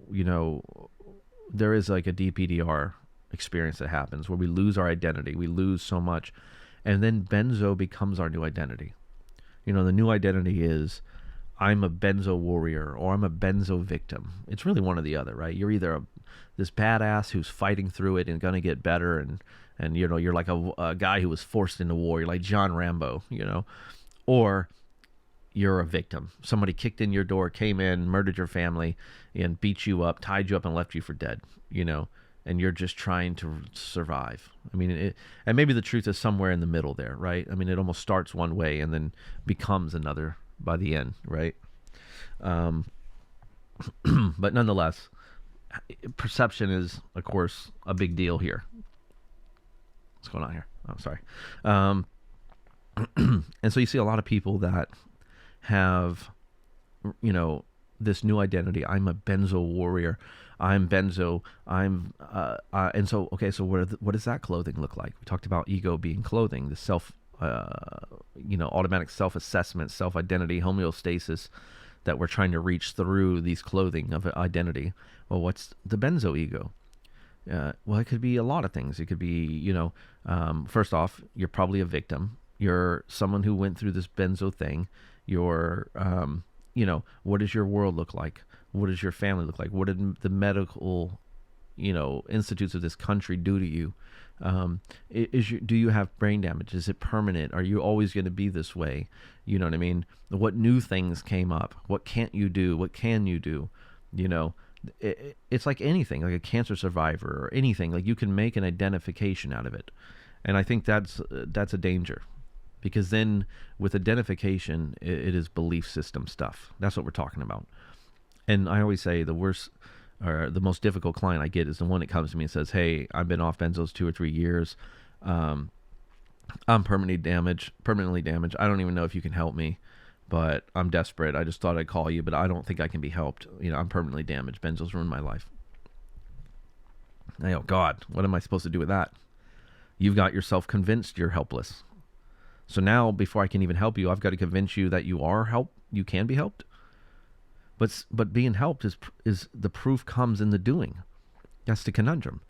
there is like a DPDR experience that happens where we lose our identity. We lose so much. And then benzo becomes our new identity. The new identity is, I'm a benzo warrior or I'm a benzo victim. It's really one or the other, right? You're either this badass who's fighting through it and going to get better, and you're like a guy who was forced into war. You're like John Rambo, or you're a victim. Somebody kicked in your door, came in, murdered your family, and beat you up, tied you up, and left you for dead, and you're just trying to survive. I mean, and maybe the truth is somewhere in the middle there, right? I mean, it almost starts one way and then becomes another by the end, right? But nonetheless, perception is, of course, a big deal here. What's going on here? Oh, sorry. And so you see a lot of people that have, this new identity. I'm a benzo warrior. I'm benzo. And so, okay, so what does that clothing look like? We talked about ego being clothing, the self, automatic self-assessment, self-identity, homeostasis that we're trying to reach through these clothing of identity. Well, what's the benzo ego? Well, it could be a lot of things. It could be, first off, you're probably a victim. You're someone who went through this benzo thing. You're, what does your world look like? What does your family look like? What did the medical, institutes of this country do to you? Do you have brain damage? Is it permanent? Are you always going to be this way? You know what I mean? What new things came up? What can't you do? What can you do? It's like anything, like a cancer survivor or anything. Like, you can make an identification out of it. And I think that's a danger, because then with identification, it is belief system stuff. That's what we're talking about. And I always say the worst or the most difficult client I get is the one that comes to me and says, hey, I've been off benzos 2 or 3 years. I'm permanently damaged. I don't even know if you can help me, but I'm desperate. I just thought I'd call you, but I don't think I can be helped. I'm permanently damaged. Benzos ruined my life. Oh God, what am I supposed to do with that? You've got yourself convinced you're helpless. So now, before I can even help you, I've got to convince you that you can be helped. But being helped is the proof comes in the doing. That's the conundrum.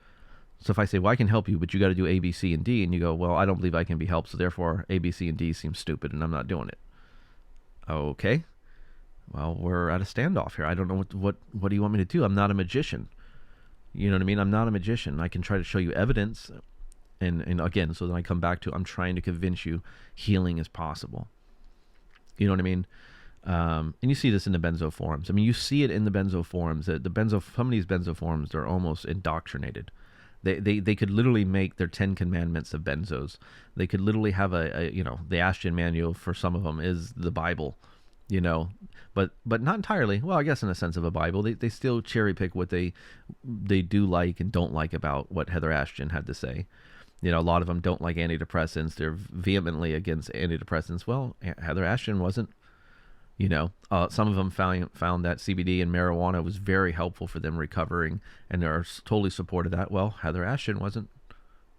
So if I say, well, I can help you, but you got to do A, B, C, and D, and you go, well, I don't believe I can be helped, so therefore A, B, C, and D seem stupid, and I'm not doing it. Okay. Well, we're at a standoff here. I don't know what do you want me to do? I'm not a magician. You know what I mean? I'm not a magician. I can try to show you evidence, and again, so then I come back to, I'm trying to convince you healing is possible. You know what I mean? And you see this in the benzo forums. I mean, you see it in the benzo forums. Some of these benzo forums, they're almost indoctrinated. They could literally make their 10 commandments of benzos. They could literally have the Ashton manual for some of them is the Bible, but not entirely. Well, I guess in a sense of a Bible, they still cherry pick what they do like and don't like about what Heather Ashton had to say. A lot of them don't like antidepressants. They're vehemently against antidepressants. Well, Heather Ashton wasn't. Some of them found that CBD and marijuana was very helpful for them recovering, and they're totally supported that. Well, Heather Ashton wasn't.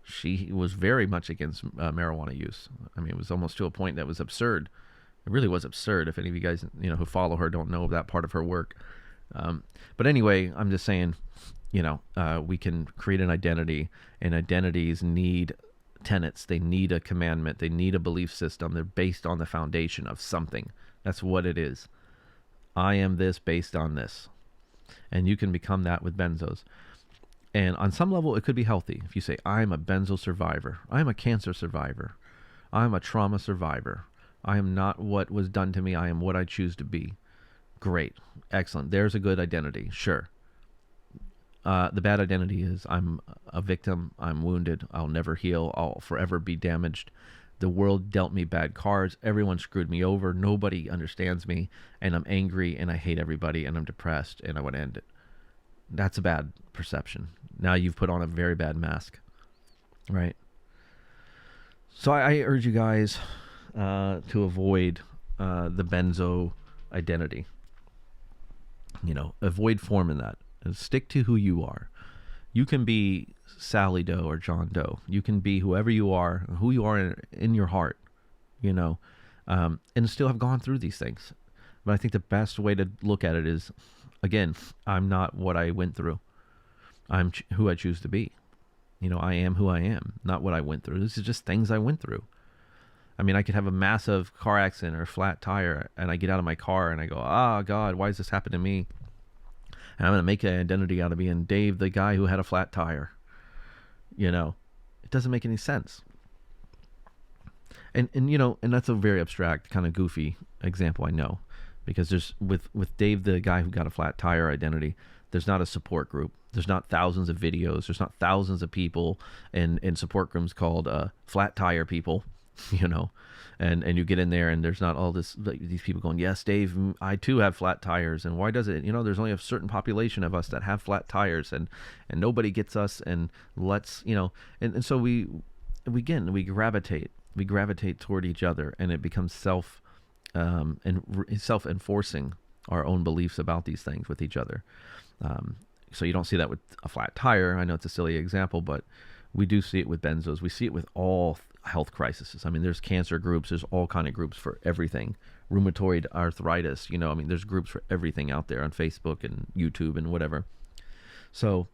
She was very much against marijuana use. I mean, it was almost to a point that was absurd. It really was absurd. If any of you guys, who follow her don't know that part of her work. But anyway, I'm just saying, we can create an identity, and identities need tenets. They need a commandment. They need a belief system. They're based on the foundation of something. That's what it is. I am this based on this. And you can become that with benzos. And on some level, it could be healthy. If you say, I'm a benzo survivor. I'm a cancer survivor. I'm a trauma survivor. I am not what was done to me. I am what I choose to be. Great. Excellent. There's a good identity. Sure. The bad identity is I'm a victim. I'm wounded. I'll never heal. I'll forever be damaged. The world dealt me bad cards. Everyone screwed me over. Nobody understands me. And I'm angry and I hate everybody and I'm depressed and I want to end it. That's a bad perception. Now you've put on a very bad mask. Right? So I urge you guys to avoid the benzo identity. Avoid forming that. And stick to who you are. You can be Sally Doe or John Doe. You can be whoever you are, who you are in your heart, you know, and still have gone through these things. But I think the best way to look at it is, again, I'm not what I went through. I'm who I choose to be. You know, I am who I am, not what I went through. This is just things I went through. I mean, I could have a massive car accident or a flat tire, and I get out of my car and I go, God, why does this happen to me? And I'm going to make an identity out of being Dave, the guy who had a flat tire. You know, it doesn't make any sense. And you know, and that's a very abstract, kind of goofy example, I know. Because there's, with Dave, the guy who got a flat tire identity, there's not a support group. There's not thousands of videos. There's not thousands of people in support groups called flat tire people, you know. And you get in there and there's not all this, like, these people going, yes, Dave, I too have flat tires. And why does it, you know, there's only a certain population of us that have flat tires, and nobody gets us, and let's, you know, and so we gravitate toward each other, and it becomes self-enforcing our own beliefs about these things with each other. So you don't see that with a flat tire. I know it's a silly example, but we do see it with benzos. We see it with all health crises. I mean, there's cancer groups. There's all kind of groups for everything. Rheumatoid arthritis, you know, I mean, there's groups for everything out there on Facebook and YouTube and whatever. So,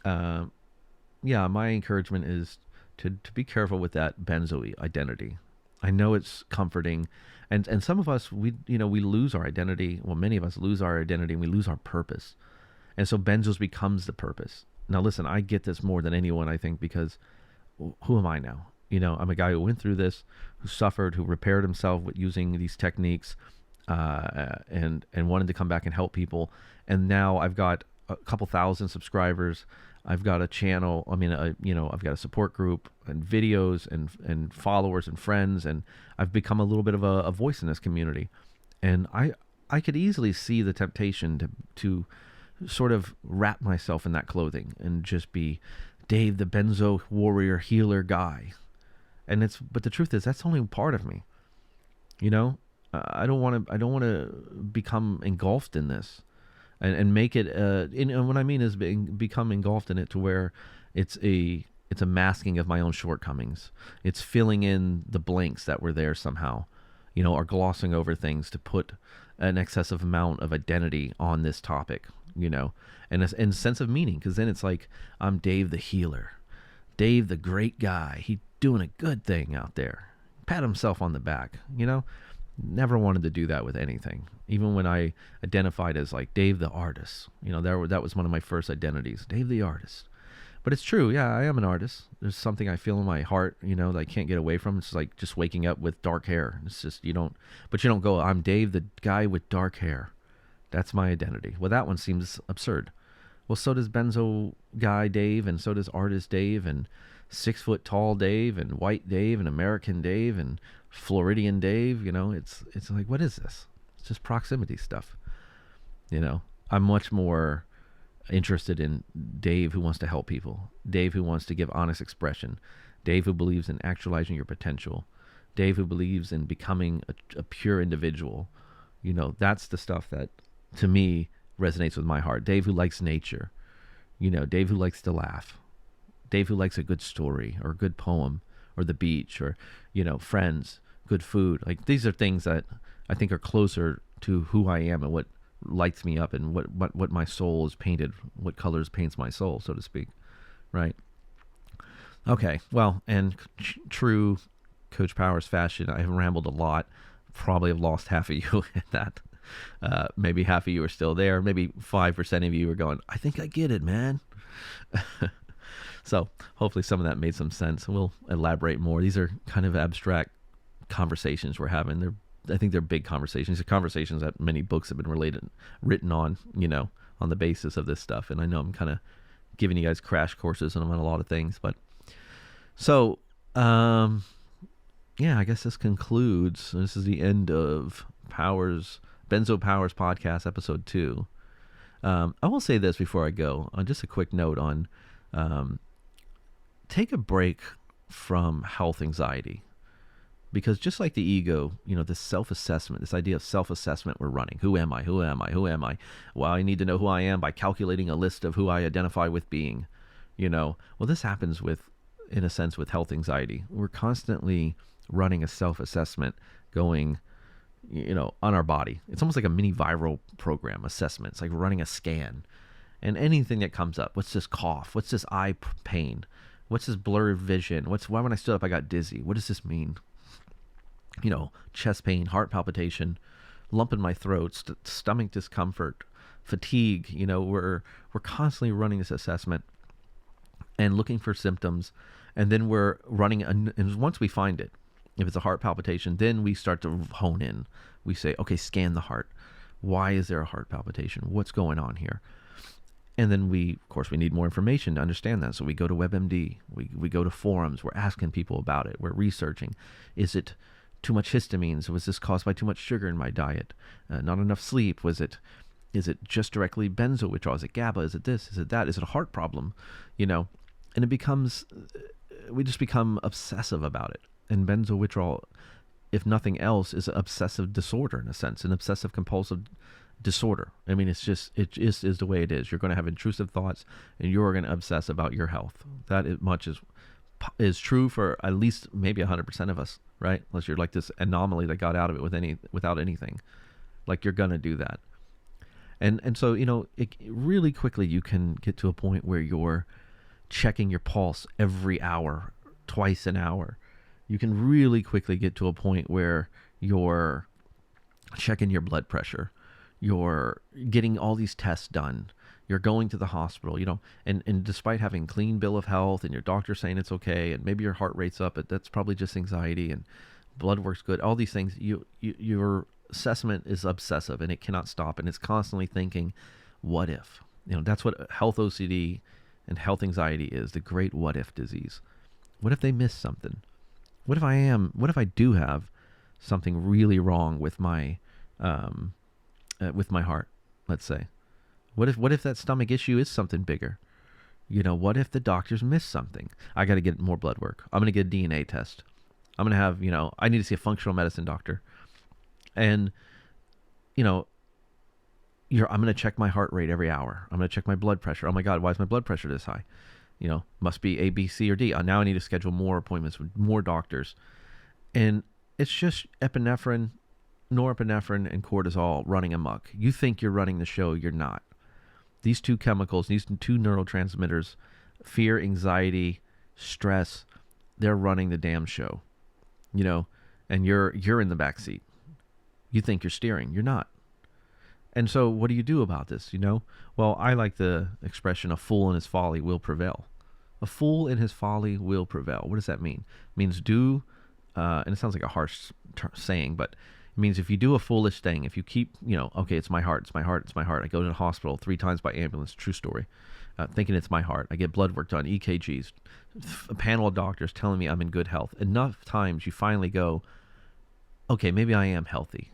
yeah, my encouragement is to be careful with that benzo identity. I know it's comforting. And some of us, we lose our identity. Well, many of us lose our identity, and we lose our purpose. And so benzos becomes the purpose. Now, listen, I get this more than anyone, I think, because who am I now? You know, I'm a guy who went through this, who suffered, who repaired himself with using these techniques, and wanted to come back and help people. And now I've got a couple thousand subscribers. I've got a channel. I mean, I've got a support group and videos and followers and friends, and I've become a little bit of a voice in this community. And I could easily see the temptation to sort of wrap myself in that clothing and just be Dave, the benzo warrior healer guy. But the truth is, that's only part of me. You know, I don't want to become engulfed in this. And make it, and what I mean is become engulfed in it to where it's a masking of my own shortcomings. It's filling in the blanks that were there somehow, you know, or glossing over things to put an excessive amount of identity on this topic, you know, and a sense of meaning. Because then it's like, I'm Dave the healer, Dave the great guy. He doing a good thing out there. Pat himself on the back, you know. Never wanted to do that with anything. Even when I identified as like Dave the artist, you know, that was one of my first identities, Dave the artist. But it's true, yeah, I am an artist. There's something I feel in my heart, you know, that I can't get away from. It's like just waking up with dark hair. It's just, you don't go, I'm Dave the guy with dark hair. That's my identity. Well, that one seems absurd. Well, so does benzo guy Dave, and so does artist Dave, and 6 foot tall Dave, and white Dave, and American Dave, and Floridian Dave. You know, it's like, what is this? It's just proximity stuff. You know, I'm much more interested in Dave who wants to help people, Dave who wants to give honest expression, Dave who believes in actualizing your potential, Dave who believes in becoming a pure individual. You know, that's the stuff that to me resonates with my heart. Dave who likes nature, you know, Dave who likes to laugh, Dave who likes a good story or a good poem or the beach or, you know, friends, good food. Like, these are things that I think are closer to who I am and what lights me up and what my soul is painted, what colors paints my soul, so to speak. Right. Okay. Well, and true Coach Powers fashion, I have rambled a lot. Probably have lost half of you at that. Maybe half of you are still there. Maybe 5% of you are going, I think I get it, man. So hopefully some of that made some sense. We'll elaborate more. These are kind of abstract conversations we're having. I think they're big conversations. They're conversations that many books have been written on, you know, on the basis of this stuff. And I know I'm kind of giving you guys crash courses on a lot of things. But so, yeah, I guess this concludes. This is the end of Benzo Powers Podcast, episode 2. I will say this before I go. Just a quick note on take a break from health anxiety. Because just like the ego, you know, this self-assessment, this idea of self-assessment we're running. Who am I? Who am I? Who am I? Well, I need to know who I am by calculating a list of who I identify with being. Well, this happens in a sense, with health anxiety. We're constantly running a self-assessment going, on our body. It's almost like a mini viral program assessment. It's like running a scan. And anything that comes up, what's this cough? What's this eye pain? What's this blurred vision? Why when I stood up I got dizzy? What does this mean? Chest pain, heart palpitation, lump in my throat, stomach discomfort, fatigue. We're constantly running this assessment and looking for symptoms, and then we're running. And once we find it, if it's a heart palpitation, then we start to hone in. We say, okay, scan the heart. Why is there a heart palpitation? What's going on here? And then we need more information to understand that. So we go to WebMD. We go to forums. We're asking people about it. We're researching. Is it too much histamines? Was this caused by too much sugar in my diet? Not enough sleep? Is it just directly benzo withdrawal? Is it GABA? Is it this? Is it that? Is it a heart problem? And we just become obsessive about it. And benzo withdrawal, if nothing else, is an obsessive disorder in a sense, an obsessive compulsive disorder. I mean, it just is the way it is. You're going to have intrusive thoughts, and you're going to obsess about your health. That much is true for at least maybe 100% of us, right? Unless you're like this anomaly that got out of it without anything. Like, you're going to do that. And so, it really quickly you can get to a point where you're checking your pulse every hour, twice an hour. You can really quickly get to a point where you're checking your blood pressure. You're getting all these tests done. You're going to the hospital, and despite having clean bill of health and your doctor saying it's okay, and maybe your heart rate's up, but that's probably just anxiety, and blood work's good. All these things, your assessment is obsessive, and it cannot stop, and it's constantly thinking, what if? That's what health OCD and health anxiety is, the great what if disease. What if they miss something? What if I do have something really wrong with my heart, let's say? What if that stomach issue is something bigger? What if the doctors miss something? I got to get more blood work. I'm going to get a DNA test. I'm going to have, I need to see a functional medicine doctor. And, I'm going to check my heart rate every hour. I'm going to check my blood pressure. Oh my God, why is my blood pressure this high? Must be A, B, C, or D. Now I need to schedule more appointments with more doctors. And it's just epinephrine, norepinephrine, and cortisol running amok. You think you're running the show, you're not. These two chemicals, these two neurotransmitters, fear, anxiety, stress, they're running the damn show. And you're in the back seat. You think you're steering, you're not. And so what do you do about this, Well, I like the expression, a fool in his folly will prevail. A fool in his folly will prevail. What does that mean? It means and it sounds like a harsh saying, but it means if you do a foolish thing, if you keep, okay, it's my heart. I go to the hospital 3 times by ambulance, true story, thinking it's my heart. I get blood work done, EKGs, a panel of doctors telling me I'm in good health. Enough times you finally go, okay, maybe I am healthy.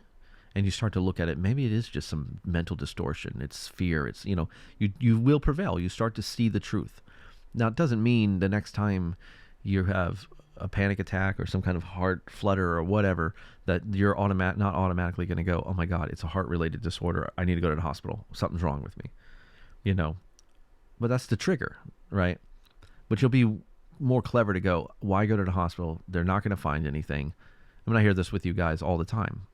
And you start to look at it, maybe it is just some mental distortion. It's fear. It's, you will prevail. You start to see the truth. Now, it doesn't mean the next time you have a panic attack or some kind of heart flutter or whatever, that you're not automatically going to go, oh my God, it's a heart-related disorder. I need to go to the hospital. Something's wrong with me. But that's the trigger, right? But you'll be more clever to go, why go to the hospital? They're not going to find anything. I mean, I hear this with you guys all the time,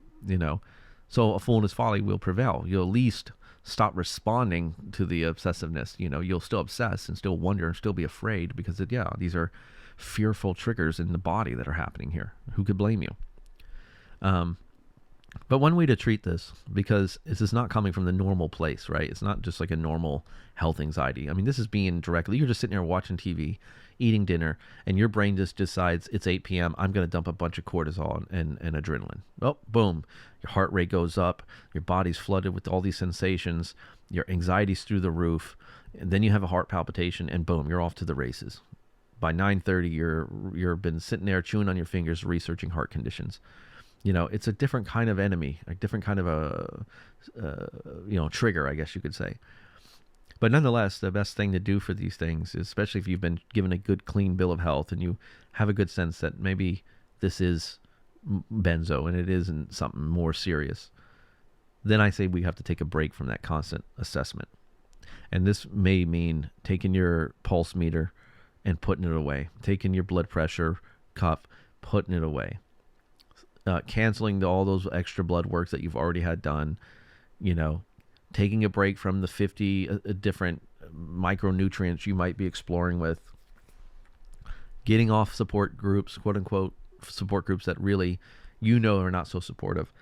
So a fool in his folly will prevail. You'll at least stop responding to the obsessiveness. You'll still obsess and still wonder and still be afraid because, these are fearful triggers in the body that are happening here. Who could blame you? But one way to treat this, because this is not coming from the normal place, right? It's not just like a normal health anxiety. I mean, this is being directly, you're just sitting there watching TV, eating dinner, and your brain just decides it's 8 p.m. I'm going to dump a bunch of cortisol and adrenaline. Oh, boom. Your heart rate goes up. Your body's flooded with all these sensations. Your anxiety's through the roof. And then you have a heart palpitation, and boom, you're off to the races. By 9:30, you've been sitting there chewing on your fingers, researching heart conditions. It's a different kind of enemy, a different kind of a trigger, I guess you could say. But nonetheless, the best thing to do for these things, especially if you've been given a good, clean bill of health and you have a good sense that maybe this is benzo and it isn't something more serious, then I say we have to take a break from that constant assessment. And this may mean taking your pulse meter and putting it away, taking your blood pressure cuff, putting it away, canceling all those extra blood works that you've already had done, taking a break from the 50 different micronutrients you might be exploring with, getting off support groups, quote unquote, support groups that really, are not so supportive.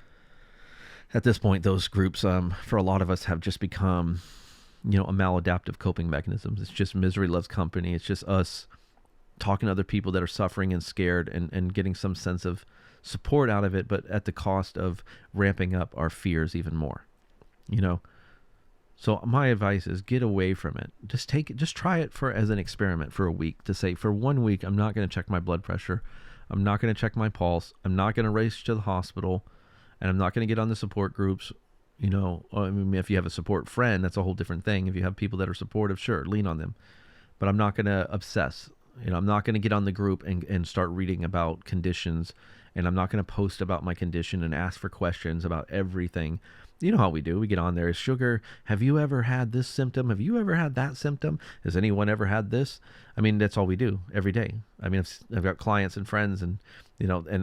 At this point, those groups, for a lot of us, have just become, a maladaptive coping mechanisms. It's just misery loves company. It's just us talking to other people that are suffering and scared and getting some sense of support out of it, but at the cost of ramping up our fears even more, So my advice is get away from it. Just try it as an experiment for a week, to say, for 1 week, I'm not going to check my blood pressure. I'm not going to check my pulse. I'm not going to race to the hospital, and I'm not going to get on the support groups. If you have a support friend, that's a whole different thing. If you have people that are supportive, sure, lean on them. But I'm not going to obsess. I'm not going to get on the group and start reading about conditions, and I'm not going to post about my condition and ask for questions about everything. You know how we do. We get on there. Sugar, have you ever had this symptom? Have you ever had that symptom? Has anyone ever had this? That's all we do every day. I've got clients and friends and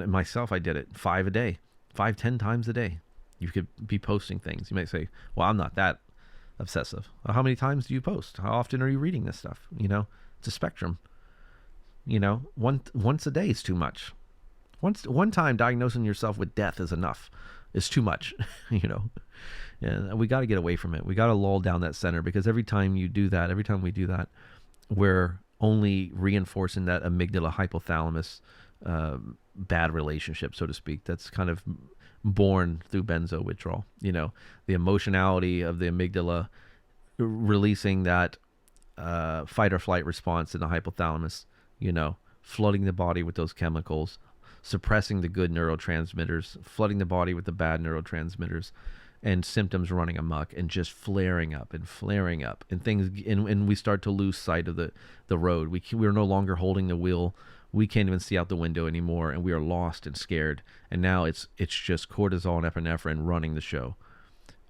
myself, I did it 5-10 times a day. You could be posting things. You might say, well, I'm not that obsessive. Well, how many times do you post? How often are you reading this stuff? It's a spectrum. Once a day is too much. One time diagnosing yourself with death is enough. It's too much, And we got to get away from it. We got to lull down that center, because every time we do that, we're only reinforcing that amygdala hypothalamus bad relationship, so to speak, that's kind of born through benzo withdrawal. The emotionality of the amygdala releasing that fight or flight response in the hypothalamus, flooding the body with those chemicals, suppressing the good neurotransmitters, flooding the body with the bad neurotransmitters, and symptoms running amok and just flaring up and things, and we start to lose sight of the road. We're no longer holding the wheel. We can't even see out the window anymore, and we are lost and scared. And now it's just cortisol and epinephrine running the show.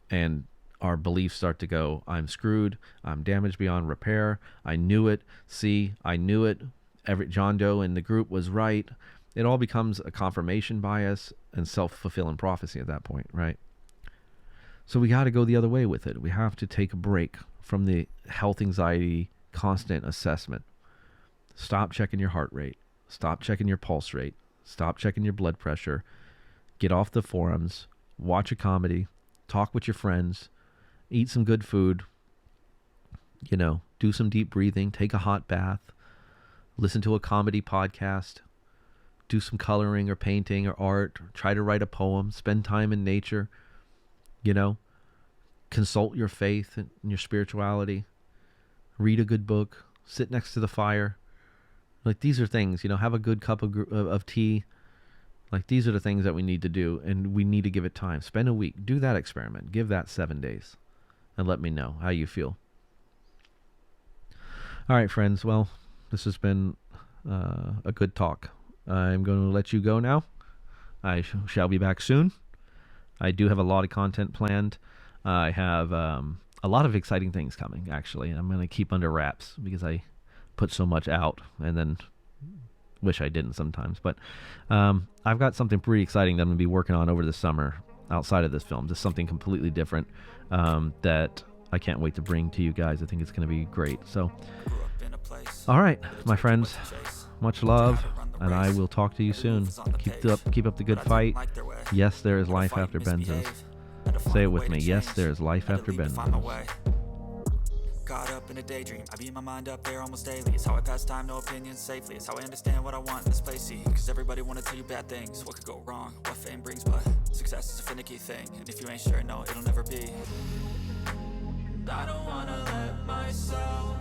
And our beliefs start to go, I'm screwed. I'm damaged beyond repair. I knew it. I knew it. John Doe in the group was right. It all becomes a confirmation bias and self-fulfilling prophecy at that point, right? So we got to go the other way with it. We have to take a break from the health anxiety constant assessment. Stop checking your heart rate. Stop checking your pulse rate. Stop checking your blood pressure. Get off the forums. Watch a comedy. Talk with your friends. Eat some good food. Do some deep breathing. Take a hot bath. Listen to a comedy podcast. Do some coloring or painting or art. Try to write a poem. Spend time in nature. Consult your faith and your spirituality. Read a good book. Sit next to the fire. These are things, have a good cup of tea. These are the things that we need to do, and we need to give it time. Spend a week. Do that experiment. Give that 7 days, and let me know how you feel. All right, friends. Well, this has been a good talk. I'm going to let you go now. I shall be back soon. I do have a lot of content planned. I have a lot of exciting things coming, actually. I'm going to keep under wraps because I put so much out and then wish I didn't sometimes. But I've got something pretty exciting that I'm going to be working on over the summer outside of this film. Just something completely different that I can't wait to bring to you guys. I think it's going to be great. So, all right, my friends, much love. And I will talk to you soon. Keep up the good fight. Yes, there is life after benzos. Say it with me. Yes, there is life after benzos. Caught up in a daydream, I beat my mind up there almost daily. It's how I pass time, no opinions safely. It's how I understand what I want in this place, see. Cause everybody wanna tell you bad things, what could go wrong, what fame brings. But success is a finicky thing, and if you ain't sure, no, it'll never be. I don't wanna let myself